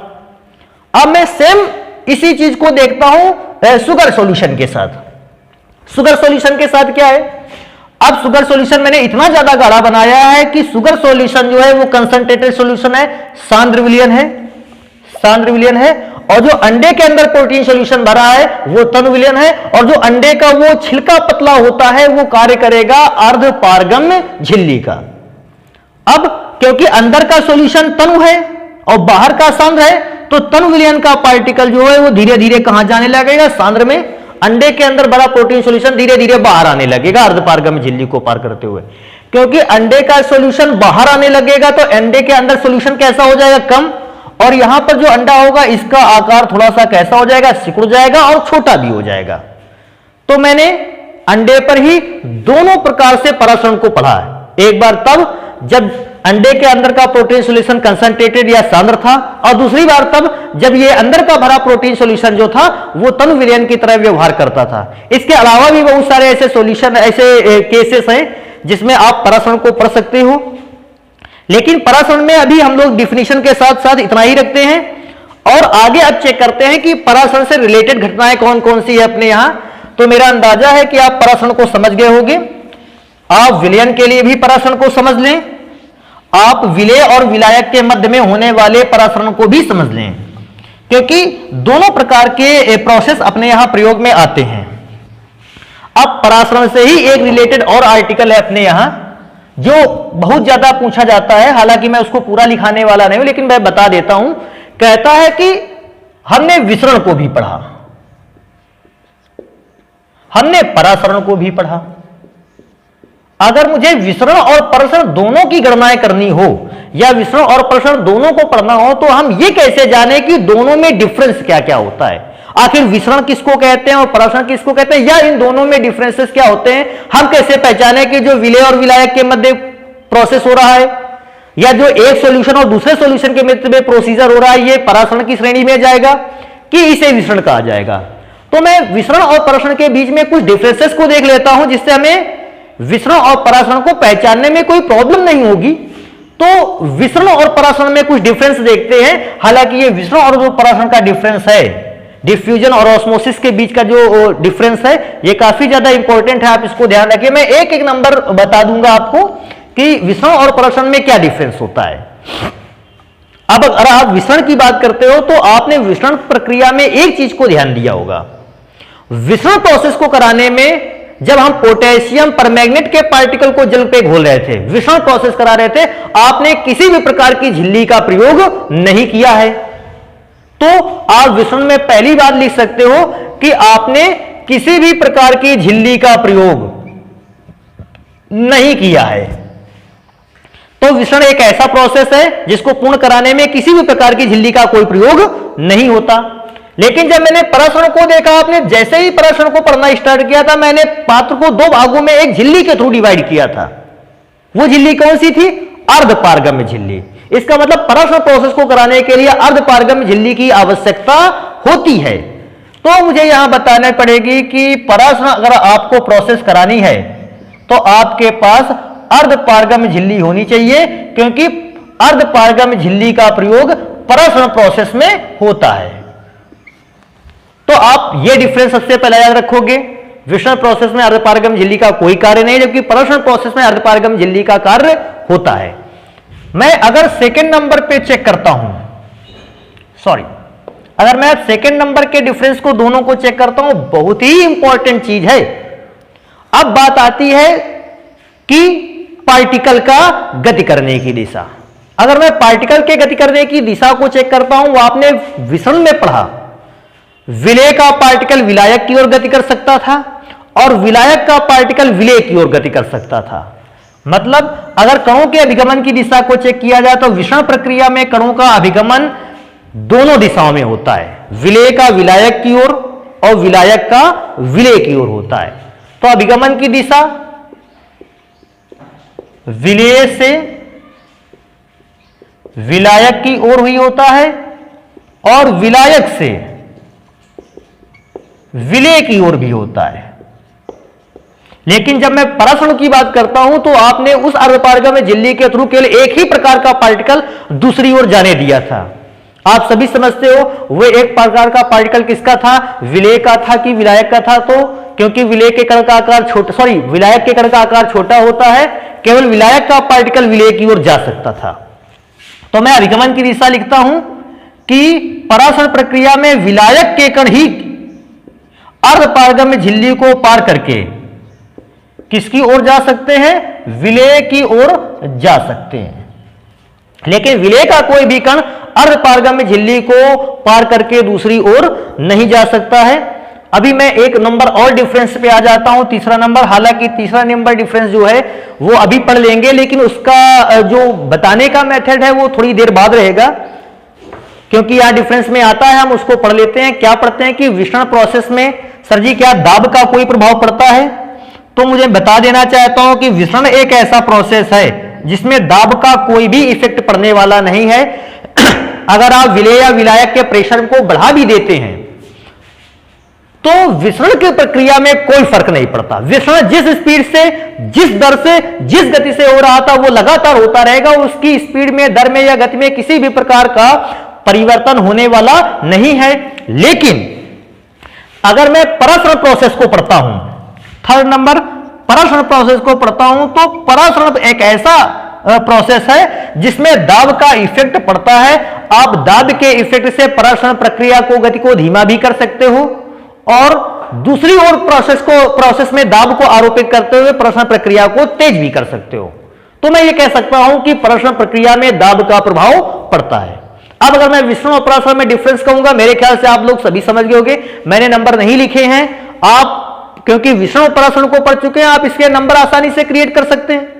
अब मैं सेम इसी चीज को देखता हूं शुगर सॉल्यूशन के साथ। शुगर सॉल्यूशन के साथ क्या है, अब शुगर सॉल्यूशन मैंने इतना ज्यादा गाढ़ा बनाया है कि शुगर सॉल्यूशन जो है वो कंसंट्रेटेड सॉल्यूशन है, सांद्र विलयन है, सांद्र विलयन है, और जो अंडे के अंदर प्रोटीन सॉल्यूशन भरा है वो तन विलयन है, और जो अंडे का वो छिलका पतला होता है वो कार्य करेगा अर्ध पारगम्य झिल्ली का। अब क्योंकि अंदर का सॉल्यूशन तनु है और बाहर का सांद्र है, तो तन विलयन का पार्टिकल जो है वो धीरे धीरे कहां जाने लगेगा, सांद्र में। अंडे के अंदर बड़ा प्रोटीन सॉल्यूशन धीरे धीरे बाहर आने लगेगा अर्ध पारगम्य झिल्ली को पार करते हुए। क्योंकि अंडे का सॉल्यूशन बाहर आने लगेगा तो अंडे के अंदर सॉल्यूशन कैसा हो जाएगा, कम, और यहां पर जो अंडा होगा इसका आकार थोड़ा सा कैसा हो जाएगा, सिकुड़ जाएगा और छोटा भी हो जाएगा। तो मैंने अंडे पर ही दोनों प्रकार से परासरण को पढ़ा है, एक बार तब जब अंडे के अंदर का प्रोटीन सॉल्यूशन कंसंट्रेटेड या सांद्र था, और दूसरी बार तब जब ये अंदर का भरा प्रोटीन सॉल्यूशन जो था वो तन विलयन की तरह व्यवहार करता था। इसके अलावा भी बहुत सारे ऐसे सॉल्यूशन, ऐसे केसेस हैं जिसमें आप परासरण को पढ़ सकते हो। लेकिन परासरण में अभी हम लोग डिफिनीशन के साथ साथ इतना ही रखते हैं, और आगे अब चेक करते हैं कि परासरण से रिलेटेड घटनाएं कौन कौन सी है अपने यहां। तो मेरा अंदाजा है कि आप परासरण को समझ गए होंगे। आप विलयन के लिए भी परासरण को समझ लें, आप विलेय और विलायक के मध्य में होने वाले परासरण को भी समझ लें, क्योंकि दोनों प्रकार के प्रोसेस अपने यहां प्रयोग में आते हैं। अब परासरण से ही एक रिलेटेड और आर्टिकल है अपने यहां जो बहुत ज्यादा पूछा जाता है, हालांकि मैं उसको पूरा लिखाने वाला नहीं हूं, लेकिन मैं बता देता हूं। कहता है कि हमने विसरण को भी पढ़ा, हमने परासरण को भी पढ़ा, अगर मुझे विसरण और प्रसरण दोनों की गणनाएं करनी हो या विसरण और प्रसरण दोनों को पढ़ना हो, तो हम ये कैसे जाने कि दोनों में डिफरेंस क्या क्या होता है? आखिर विसरण किसको कहते हैं और प्रसरण किसको कहते हैं, या इन दोनों में डिफरेंसेस क्या होते हैं? हम कैसे पहचाने कि जो विलेय और विलायक के मध्य प्रोसेस हो रहा है या जो एक सॉल्यूशन और दूसरे सॉल्यूशन के मध्य में प्रोसीजर हो रहा है, ये प्रसरण की श्रेणी में जाएगा कि इसे विसरण कहा जाएगा? तो मैं विसरण और प्रसरण के बीच में कुछ डिफरेंसेस को देख लेता हूं, जिससे हमें विसरण और प्रसरण को पहचानने में कोई प्रॉब्लम नहीं होगी। तो विसरण और प्रसरण में कुछ डिफरेंस देखते हैं। हालांकि ये विसरण और जो प्रसरण का डिफरेंस है, डिफ्यूजन और ऑस्मोसिस के बीच का जो डिफरेंस है, ये काफी ज्यादा इंपॉर्टेंट है, आप इसको ध्यान रखिए। मैं एक एक नंबर बता दूंगा आपको कि विसरण और प्रसरण में क्या डिफरेंस होता है। अब अगर आप विसरण की बात करते हो तो आपने विसरण प्रक्रिया में एक चीज को ध्यान दिया होगा। विसरण प्रोसेस को कराने में जब हम पोटेशियम परमैंगनेट के पार्टिकल को जल पे घोल रहे थे, विसरण प्रोसेस करा रहे थे, आपने किसी भी प्रकार की झिल्ली का प्रयोग नहीं किया है। तो आप विसरण में पहली बात लिख सकते हो कि आपने किसी भी प्रकार की झिल्ली का प्रयोग नहीं किया है। तो विसरण एक ऐसा प्रोसेस है जिसको पूर्ण कराने में किसी भी प्रकार की झिल्ली का कोई प्रयोग नहीं होता। लेकिन जब मैंने प्रसरण को देखा, आपने जैसे ही प्रसरण को पढ़ना स्टार्ट किया था, मैंने पात्र को दो भागों में एक झिल्ली के थ्रू डिवाइड किया था। वो झिल्ली कौन सी थी? अर्धपारगम्य झिल्ली। इसका मतलब प्रसरण प्रोसेस को कराने के लिए अर्धपारगम्य झिल्ली की आवश्यकता होती है। तो मुझे यहां बताना पड़ेगी कि प्रसरण अगर आपको प्रोसेस करानी है तो आपके पास अर्धपारगम्य झिल्ली होनी चाहिए, क्योंकि अर्धपारगम्य झिल्ली का प्रयोग प्रसरण प्रोसेस में होता है। तो आप ये डिफरेंस सबसे पहले याद रखोगे। विसरण प्रोसेस में अर्धपारगम्य झिल्ली का कोई कार्य नहीं, जबकि प्रसरण प्रोसेस में अर्धपारगम्य झिल्ली का कार्य होता है। मैं अगर सेकंड नंबर पे चेक करता हूं, अगर मैं सेकंड नंबर के डिफरेंस को दोनों को चेक करता हूं, बहुत ही इंपॉर्टेंट चीज है। अब बात आती है कि पार्टिकल का गति करने की दिशा। अगर मैं पार्टिकल के गति करने की दिशा को चेक करता हूं, वो आपने विसरण में पढ़ा, विलेय का पार्टिकल विलायक की ओर गति कर सकता था और विलायक का पार्टिकल विलेय की ओर गति कर सकता था। मतलब अगर कणों के अभिगमन की दिशा को चेक किया जाए तो विसरण प्रक्रिया में कणों का अभिगमन दोनों दिशाओं में होता है, विलेय का विलायक की ओर और विलायक का विलेय की ओर होता है। तो अभिगमन की दिशा विलेय से विलायक की ओर हुई होता है और विलायक से विलेय की ओर भी होता है। लेकिन जब मैं प्रसरण की बात करता हूं तो आपने उस अर्धपारगम्य झिल्ली के थ्रू केवल एक ही प्रकार का पार्टिकल दूसरी ओर जाने दिया था। आप सभी समझते हो वो एक प्रकार का पार्टिकल किसका था? विलेय का था कि विलायक का था? तो क्योंकि विलेय के कण का आकार छोटा, विलायक के कण का आकार छोटा होता है, केवल विलायक का पार्टिकल विलेय की ओर जा सकता था। तो मैं अभिगमन की दिशा लिखता हूं कि प्रसरण प्रक्रिया में विलायक के कण ही अर्धपारगम्य झिल्ली को पार करके किसकी ओर जा सकते हैं? विलेय की ओर जा सकते हैं। लेकिन विलेय का कोई भी कण अर्धपारगम्य झिल्ली को पार करके दूसरी ओर नहीं जा सकता है। अभी मैं एक नंबर और डिफरेंस पे आ जाता हूं, तीसरा नंबर। हालांकि तीसरा नंबर डिफरेंस जो है वो अभी पढ़ लेंगे, लेकिन उसका जो बताने का मेथड है वो थोड़ी देर बाद रहेगा, क्योंकि यहां डिफरेंस में आता है, हम उसको पढ़ लेते हैं। क्या पढ़ते हैं कि विसरण प्रोसेस में सर जी क्या दाब का कोई प्रभाव पड़ता है? तो मुझे बता देना चाहता हूं कि विसरण एक ऐसा प्रोसेस है जिसमें दाब का कोई भी इफेक्ट पड़ने वाला नहीं है। अगर आप विलेय या विलायक के प्रेशर को बढ़ा भी देते हैं तो विसरण की प्रक्रिया में कोई फर्क नहीं पड़ता। विसरण जिस स्पीड से, जिस दर से, जिस गति से हो रहा था वो लगातार होता रहेगा। उसकी स्पीड में, दर में या गति में किसी भी प्रकार का परिवर्तन होने वाला नहीं है। लेकिन अगर मैं प्रसरण प्रोसेस को पढ़ता हूं, थर्ड नंबर प्रसरण प्रोसेस को पढ़ता हूं, तो प्रसरण एक ऐसा प्रोसेस है जिसमें दाब का इफेक्ट पड़ता है। आप दाब के इफेक्ट से प्रसरण प्रक्रिया को, गति को धीमा भी कर सकते हो और दूसरी ओर प्रोसेस में दाब को आरोपित करते हुए प्रसरण प्रक्रिया को तेज भी कर सकते हो। तो मैं ये कह सकता हूं कि प्रसरण प्रक्रिया में दाब का प्रभाव पड़ता है। अब अगर मैं विसरण और प्रसरण में डिफरेंस कहूंगा, मेरे ख्याल से आप लोग सभी समझ गए होंगे, मैंने नंबर नहीं लिखे हैं, आप क्योंकि विषम परासरण को पढ़ चुके हैं आप, इसके नंबर आसानी से क्रिएट कर सकते हैं।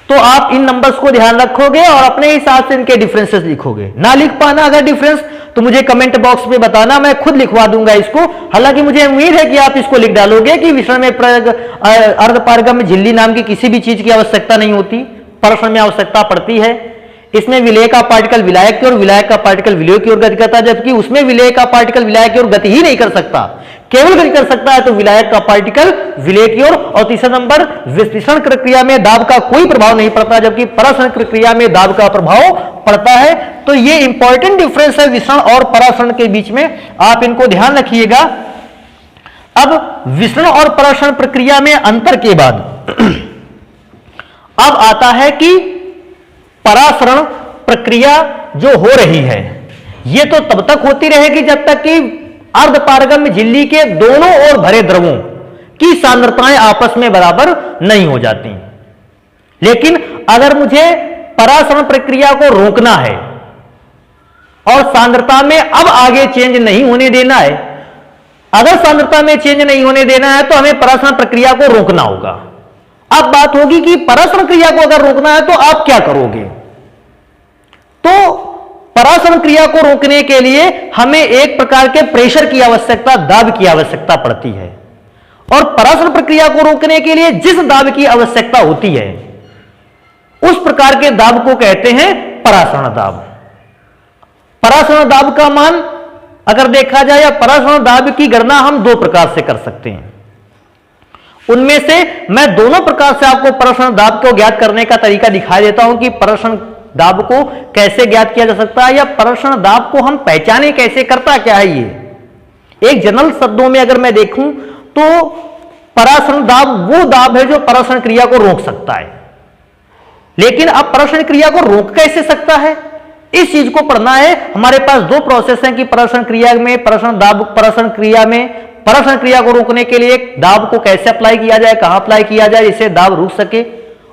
तो आप इन नंबर्स को ध्यान रखोगे और अपने हिसाब से इनके डिफरेंसेस लिखोगे। ना लिख पाना अगर डिफरेंस तो मुझे कमेंट बॉक्स में बताना, मैं खुद लिखवा दूंगा इसको। हालांकि मुझे उम्मीद है कि आप इसको लिख डालोगे कि विषम में अर्धपारगम्य झिल्ली नाम की किसी भी चीज की आवश्यकता नहीं होती, परासरण में आवश्यकता पड़ती है। इसमें विलेय का पार्टिकल विलायक की ओर, विलायक का पार्टिकल विलेय की ओर गति करता है, जबकि उसमें विलेय का पार्टिकल विलायक की ओर गति ही नहीं कर सकता, केवल गति कर सकता है तो विलायक का पार्टिकल विलेय की ओर। और तीसरा नंबर, विश्लेषण प्रक्रिया में दाब का कोई प्रभाव नहीं पड़ता, जबकि परासरण प्रक्रिया में दाब का प्रभाव पड़ता है। तो ये इंपॉर्टेंट डिफरेंस है विषण और परासरण के बीच में, आप इनको ध्यान रखिएगा। अब विषण और परासरण प्रक्रिया में अंतर के बाद अब आता है कि परासरण प्रक्रिया जो हो रही है यह तो तब तक होती रहेगी जब तक कि अर्धपारगम्य झिल्ली के दोनों ओर भरे द्रवों की सांद्रताएं आपस में बराबर नहीं हो जाती। लेकिन अगर मुझे परासरण प्रक्रिया को रोकना है और सांद्रता में अब आगे चेंज नहीं होने देना है, अगर सांद्रता में चेंज नहीं होने देना है तो हमें परासरण प्रक्रिया को रोकना होगा। अब बात होगी कि परासरण क्रिया को अगर रोकना है तो आप क्या करोगे। तो परासरण क्रिया को रोकने के लिए हमें एक प्रकार के प्रेशर की आवश्यकता, दाब की आवश्यकता पड़ती है। और परासरण प्रक्रिया को रोकने के लिए जिस दाब की आवश्यकता होती है उस प्रकार के दाब को कहते हैं परासरण दाब। परासरण दाब का मान अगर देखा जाए, या परासरण दाब की गणना हम दो प्रकार से कर सकते हैं। उनमें से मैं दोनों प्रकार से आपको परासरण दाब को ज्ञात करने का तरीका दिखाई देता हूं कि परासरण दाब को कैसे ज्ञात किया जा सकता है, या परासरण दाब को हम पहचाने कैसे, करता क्या है। ये एक जनरल शब्दों में अगर मैं देखूं तो परासरण दाब वो दाब है जो परासरण क्रिया को रोक सकता है। लेकिन अब परासरण क्रिया को रोक कैसे सकता है, इस चीज को पढ़ना है। हमारे पास दो प्रोसेस हैं कि परासरण क्रिया में परासरण क्रिया को रोकने के लिए दाब को कैसे अप्लाई किया जाए, कहां अप्लाई किया जाए जिससे दाब रुक सके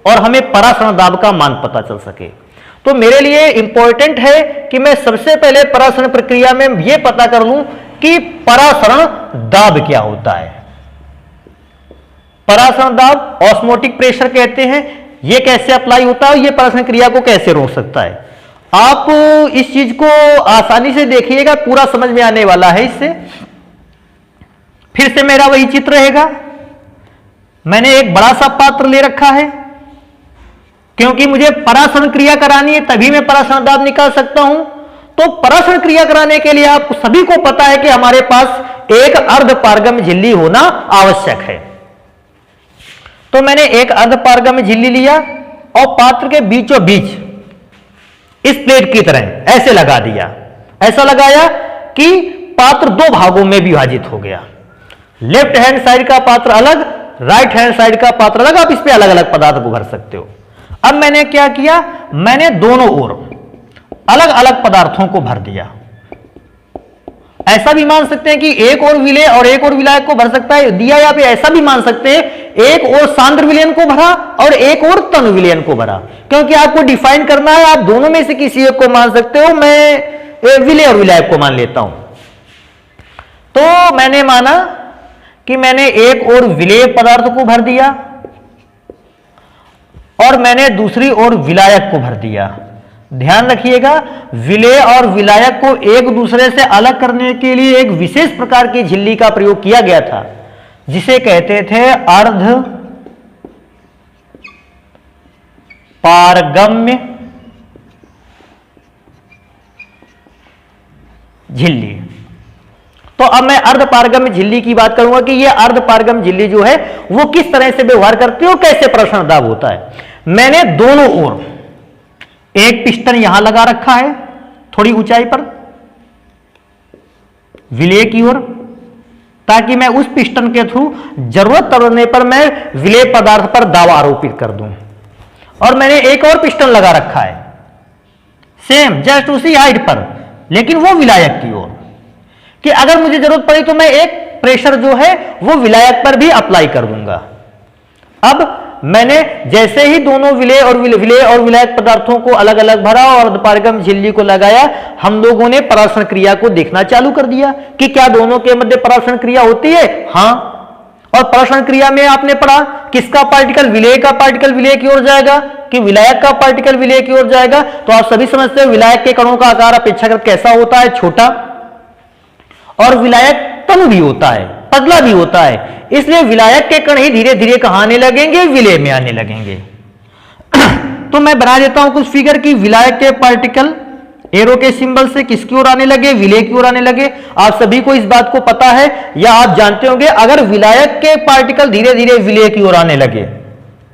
और हमें परासरण दाब का मान पता चल सके। तो मेरे लिए इंपॉर्टेंट है कि मैं सबसे पहले परासरण प्रक्रिया में यह पता कर लूं कि परासरण दाब क्या होता है। परासरण दाब ऑस्मोटिक प्रेशर कहते हैं, यह कैसे अप्लाई होता है, यह परासरण क्रिया को कैसे रोक सकता है। आप इस चीज को आसानी से देखिएगा, पूरा समझ में आने वाला है। इससे फिर से मेरा वही चित्र रहेगा। मैंने एक बड़ा सा पात्र ले रखा है क्योंकि मुझे परासरण क्रिया करानी है, तभी मैं परासरण दाब निकाल सकता हूं। तो परासरण क्रिया कराने के लिए आप सभी को पता है कि हमारे पास एक अर्धपारगम्य झिल्ली होना आवश्यक है। तो मैंने एक अर्धपारगम्य झिल्ली लिया और पात्र के बीचों बीच इस प्लेट की तरह ऐसे लगा दिया। ऐसा लगाया कि पात्र दो भागों में विभाजित हो गया। लेफ्ट हैंड साइड का पात्र अलग, राइट हैंड साइड का पात्र अलग। आप इस पे अलग अलग पदार्थ को भर सकते हो। अब मैंने क्या किया, मैंने दोनों ओर अलग अलग पदार्थों को भर दिया। ऐसा भी मान सकते हैं कि एक और विलेय और एक और विलायक को भर सकता है दिया, या फिर ऐसा भी मान सकते हैं एक और सांद्र विलयन को भरा और एक और तन विलयन को भरा। क्योंकि आपको डिफाइन करना है, आप दोनों में से किसी एक को मान सकते हो। मैं विलेय और विलायक को मान लेता हूं। तो मैंने माना कि मैंने एक और विलेय पदार्थ को भर दिया और मैंने दूसरी ओर विलायक को भर दिया। ध्यान रखिएगा, विलेय और विलायक को एक दूसरे से अलग करने के लिए एक विशेष प्रकार की झिल्ली का प्रयोग किया गया था जिसे कहते थे अर्ध पारगम्य झिल्ली। तो अब मैं अर्धपारगम्य झिल्ली की बात करूंगा कि यह अर्धपारगम्य झिल्ली जो है वो किस तरह से व्यवहार करती है और कैसे परासरण दाब होता है। मैंने दोनों ओर एक पिस्टन यहां लगा रखा है थोड़ी ऊंचाई पर विलेय की ओर, ताकि मैं उस पिस्टन के थ्रू जरूरत पड़ने पर मैं विलेय पदार्थ पर दाब आरोपित कर दूं। और मैंने एक और पिस्टन लगा रखा है सेम जस्ट उसी हाइट पर, लेकिन वो विलायक की ओर, कि अगर मुझे जरूरत पड़ी तो मैं एक प्रेशर जो है वो विलायक पर भी अप्लाई कर दूंगा। अब मैंने जैसे ही दोनों विलेय और विलायक पदार्थों को अलग अलग भरा और अर्धपारगम्य झिल्ली को लगाया, हम लोगों ने परासरण क्रिया को देखना चालू कर दिया कि क्या दोनों के मध्य परासरण क्रिया होती है। हां, और परासरण क्रिया में आपने पढ़ा किसका पार्टिकल, विलेय का पार्टिकल विलेय की ओर जाएगा कि विलायक का पार्टिकल विलेय की ओर जाएगा। तो आप सभी समझते हैं विलायक के कणों का आकार अपेक्षाकृत कैसा होता है, छोटा, और विलायक तनु भी होता है, पतला भी होता है। इसलिए विलायक के कण ही धीरे धीरे कहां आने लगेंगे, विलेय में आने लगेंगे। तो मैं बना देता हूं कुछ फिगर की विलायक के पार्टिकल एरो के सिंबल से किसकी ओर आने लगे, विलेय की ओर आने लगे। आप सभी को इस बात को पता है या आप जानते होंगे, अगर विलायक के पार्टिकल धीरे धीरे विलेय की ओर आने लगे,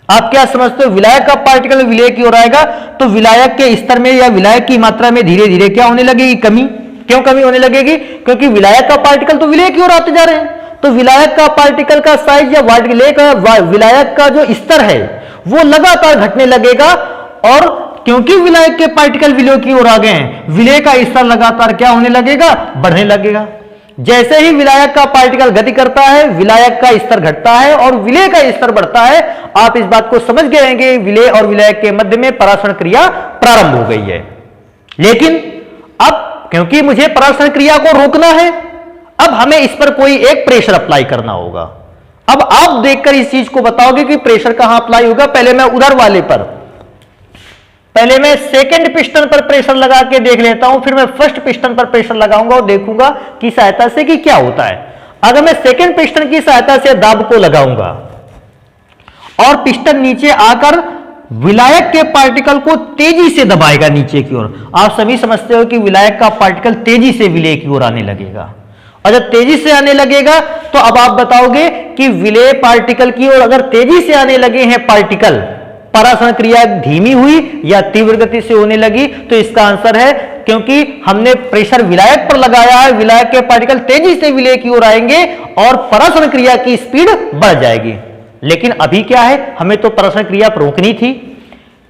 आप क्या समझते हो, विलायक का पार्टिकल विलेय की ओर आएगा तो विलायक के स्तर में या विलायक की मात्रा में धीरे धीरे क्या होने लगेगी, कमी। क्यों कमी होने लगेगी, क्योंकि विलायक का पार्टिकल तो विलेय की ओर आते जा रहे हैं। तो विलायक का पार्टिकल का साइज या विलायक का जो स्तर है वो लगातार घटने लगेगा, और क्योंकि विलायक के पार्टिकल विलेय की ओर आ गए हैं, विलेय का स्तर लगातार क्या होने लगेगा, बढ़ने लगेगा। जैसे ही विलायक का पार्टिकल गति करता है, विलायक का स्तर घटता है और विलेय का स्तर बढ़ता है। आप इस बात को समझ गए हैं कि विलेय और विलायक के मध्य में परासरण क्रिया प्रारंभ हो गई है। लेकिन अब क्योंकि मुझे परासरण क्रिया को रोकना है, अब हमें इस पर कोई एक प्रेशर अप्लाई करना होगा। अब आप देखकर इस चीज को बताओगे कि प्रेशर कहां अप्लाई होगा। पहले मैं उधर वाले पर, पहले मैं सेकंड पिस्टन पर प्रेशर लगा के देख लेता हूं, फिर मैं फर्स्ट पिस्टन पर प्रेशर लगाऊंगा और देखूंगा कि सहायता से कि क्या होता है। अगर मैं सेकंड पिस्टन की सहायता से दाब को लगाऊंगा और पिस्टन नीचे आकर विलायक के पार्टिकल को तेजी से दबाएगा नीचे की ओर, आप सभी समझते हो कि विलायक का पार्टिकल तेजी से विलेय की ओर आने लगेगा। और जब तेजी से आने लगेगा तो अब आप बताओगे कि विलेय पार्टिकल की ओर अगर तेजी से आने लगे हैं पार्टिकल, परासरण क्रिया धीमी हुई या तीव्र गति से होने लगी। तो इसका आंसर है, क्योंकि हमने प्रेशर विलायक पर लगाया है, विलायक के पार्टिकल तेजी से विलेय की ओर आएंगे और परासरण क्रिया की स्पीड बढ़ जाएगी। लेकिन अभी क्या है, हमें तो परासरण क्रिया रोकनी थी।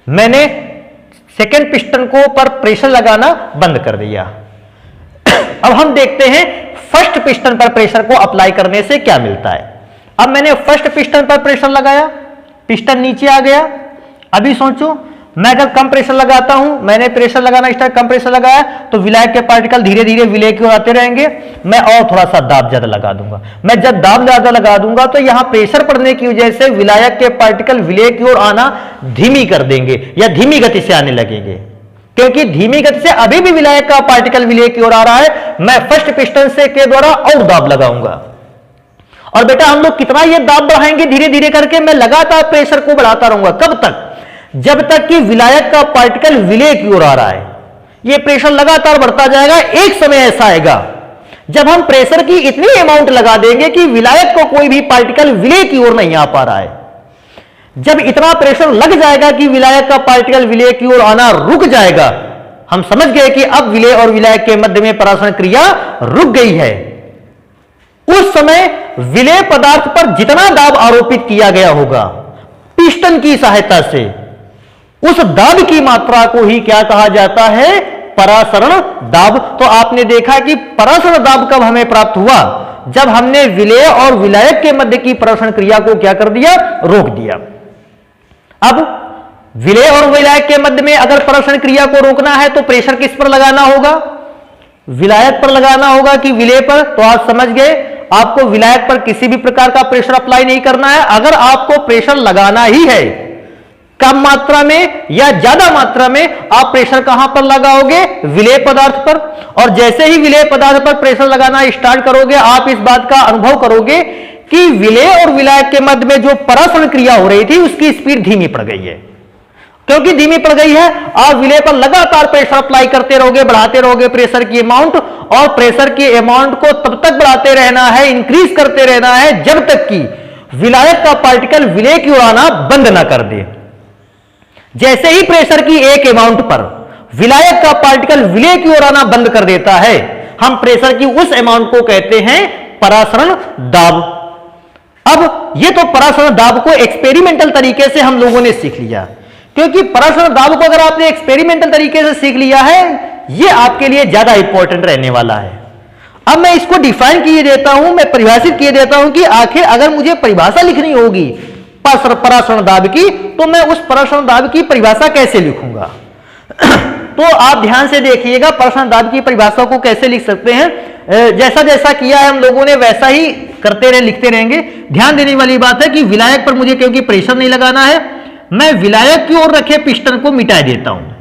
मैंने सेकेंड पिस्टन को पर प्रेशर लगाना बंद कर दिया। अब हम देखते हैं फर्स्ट पिस्टन पर प्रेशर को अप्लाई करने से क्या मिलता है। अब मैंने फर्स्ट पिस्टन पर प्रेशर लगाया, पिस्टन नीचे आ गया। अभी सोचो, मैं अगर कम प्रेशर लगाता हूं, मैंने प्रेशर लगाना स्टार्ट, कम प्रेशर लगाया तो विलायक के पार्टिकल धीरे धीरे विलेय की ओर आते रहेंगे। मैं और थोड़ा सा दाब ज्यादा लगा दूंगा। मैं जब दाब ज्यादा लगा दूंगा तो यहां प्रेशर पड़ने की वजह से विलायक के पार्टिकल विलेय की ओर आना धीमी कर देंगे या धीमी गति से आने लगेंगे। क्योंकि धीमी गति से अभी भी विलायक का पार्टिकल विलेय की ओर आ रहा है, मैं फर्स्ट पिस्टन से के द्वारा और दाब लगाऊंगा। और बेटा हम लोग कितना ये दाब बढ़ाएंगे, धीरे धीरे करके मैं लगातार प्रेशर को बढ़ाता रहूंगा। कब तक, जब तक कि विलायक का पार्टिकल विलेय की ओर आ रहा है। यह प्रेशर लगातार बढ़ता जाएगा। एक समय ऐसा आएगा जब हम प्रेशर की इतनी अमाउंट लगा देंगे कि विलायक को कोई भी पार्टिकल विलेय की ओर नहीं आ पा रहा है। जब इतना प्रेशर लग जाएगा कि विलायक का पार्टिकल विलेय की ओर आना रुक जाएगा, हम समझ गए कि अब विलेय और विलायक के मध्य में परासरण क्रिया रुक गई है। उस समय विलेय पदार्थ पर जितना दाब आरोपित किया गया होगा पिस्टन की सहायता से, उस दाब की मात्रा को ही क्या कहा जाता है, परासरण दाब। तो आपने देखा कि परासरण दाब कब हमें प्राप्त हुआ, जब हमने विलेय और विलायक के मध्य की परासरण क्रिया को क्या कर दिया, रोक दिया। अब विलेय और विलायक के मध्य में अगर परासरण क्रिया को रोकना है तो प्रेशर किस पर लगाना होगा, विलायक पर लगाना होगा कि विलेय पर। तो आप समझ गए, आपको विलायक पर किसी भी प्रकार का प्रेशर अप्लाई नहीं करना है। अगर आपको प्रेशर लगाना ही है, कम मात्रा में या ज्यादा मात्रा में, आप प्रेशर कहां पर लगाओगे, विलेय पदार्थ पर। और जैसे ही विलेय पदार्थ पर प्रेशर लगाना स्टार्ट करोगे, आप इस बात का अनुभव करोगे कि विलेय और विलायक के मध्य में जो परासरण क्रिया हो रही थी उसकी स्पीड धीमी पड़ गई है। क्योंकि धीमी पड़ गई है, आप विलेय पर लगातार प्रेशर अप्लाई करते रहोगे, बढ़ाते रहोगे प्रेशर की अमाउंट, और प्रेशर की अमाउंट को तब तक बढ़ाते रहना है, इंक्रीज करते रहना है, जब तक कि विलायक का पार्टिकल विलेय की ओर आना बंद ना कर दे। जैसे ही प्रेशर की एक अमाउंट पर विलायक का पार्टिकल विलेय की ओर आना बंद कर देता है, हम प्रेशर की उस अमाउंट को कहते हैं परासरण दाब। अब ये तो परासरण दाब को एक्सपेरिमेंटल तरीके से हम लोगों ने सीख लिया, क्योंकि परासरण दाब को अगर आपने एक्सपेरिमेंटल तरीके से सीख लिया है, ये आपके लिए ज्यादा इंपॉर्टेंट रहने वाला है। अब मैं इसको डिफाइन किए देता हूं, मैं परिभाषित किए देता हूं कि आखिर अगर मुझे परिभाषा लिखनी होगी परासरण दाब की, तो मैं उस परासरण दाब की परिभाषा कैसे लिखूंगा। तो आप ध्यान से देखिएगा परासरण दाब की परिभाषा को कैसे लिख सकते हैं। जैसा जैसा किया है हम लोगों ने वैसा ही करते रहे, लिखते रहेंगे। ध्यान देने वाली बात है कि विलायक पर मुझे क्योंकि प्रेशर नहीं लगाना है, मैं विलायक की ओर रखे पिस्टन को मिटा देता हूं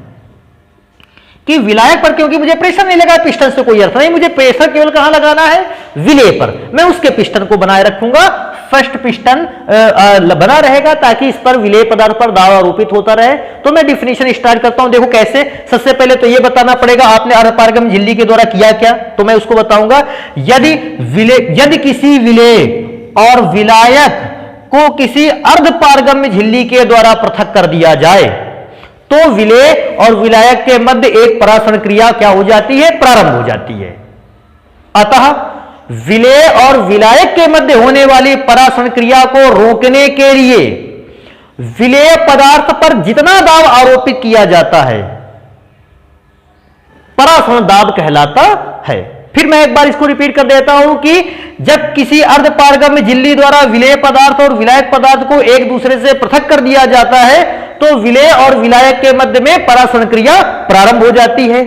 कि विलायक पर क्योंकि मुझे प्रेशर नहीं लगा, पिस्टन से कोई अर्थ नहीं, मुझे प्रेशर केवल कहां लगाना है, विलेय पर। मैं उसके पिस्टन को बनाए रखूंगा, फर्स्ट पिस्टन बना रहेगा ताकि इस पर विलेय पदार्थ पर दाब आरोपित होता रहे। तो मैं डिफिनीशन स्टार्ट करता हूं। देखो कैसे, सबसे पहले तो यह बताना पड़ेगा आपने अर्धपारगम झिल्ली के द्वारा किया क्या, तो मैं उसको बताऊंगा। यदि किसी विलेय और विलायक को किसी अर्धपारगम्य झिल्ली के द्वारा पृथक कर दिया जाए तो विलेय और विलायक के मध्य एक परासरण क्रिया क्या हो जाती है, प्रारंभ हो जाती है। अतः विलेय और विलायक के मध्य होने वाली परासरण क्रिया को रोकने के लिए विलेय पदार्थ पर जितना दाब आरोपित किया जाता है परासरण दाब कहलाता है। फिर मैं एक बार इसको रिपीट कर देता हूं कि जब किसी अर्धपारगम्य झिल्ली द्वारा विलेय पदार्थ और विलायक पदार्थ को एक दूसरे से पृथक कर दिया जाता है तो विलेय और विलायक के मध्य में परासरण क्रिया प्रारंभ हो जाती है।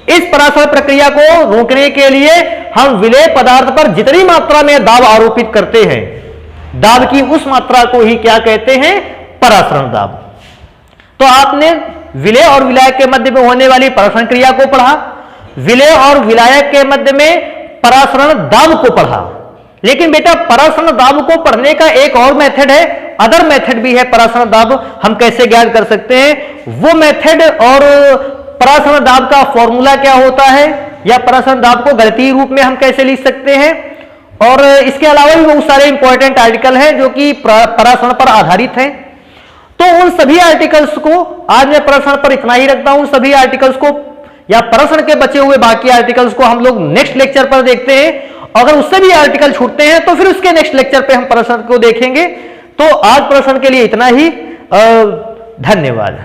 इस परासरण प्रक्रिया को रोकने के लिए हम विलेय पदार्थ पर जितनी मात्रा में दाब आरोपित करते हैं, दाब की उस मात्रा को ही क्या कहते हैं, परासरण दाब। तो आपने विलेय और विलायक के मध्य में होने वाली परासरण क्रिया को पढ़ा, विलेय और विलायक के मध्य में परासरण दाब को पढ़ा। लेकिन बेटा परासरण दाब को पढ़ने का एक और मेथड है, अदर मेथड भी है परासरण दाब हम कैसे ज्ञात कर सकते हैं, वो मेथड और परासरण दाब का फॉर्मूला क्या होता है या परासरण दाब को गणितीय रूप में हम कैसे लिख सकते हैं। और इसके अलावा भी बहुत सारे इंपॉर्टेंट आर्टिकल हैं जो कि परासरण पर आधारित हैं। तो उन सभी आर्टिकल्स को आज मैं परासरण पर इतना ही रखता हूं। सभी आर्टिकल्स को या परासरण के बचे हुए बाकी आर्टिकल्स को हम लोग नेक्स्ट लेक्चर पर देखते हैं। अगर उससे भी आर्टिकल छूटते हैं तो फिर उसके नेक्स्ट लेक्चर पे हम परासरण को देखेंगे। तो आज परासरण के लिए इतना ही। धन्यवाद।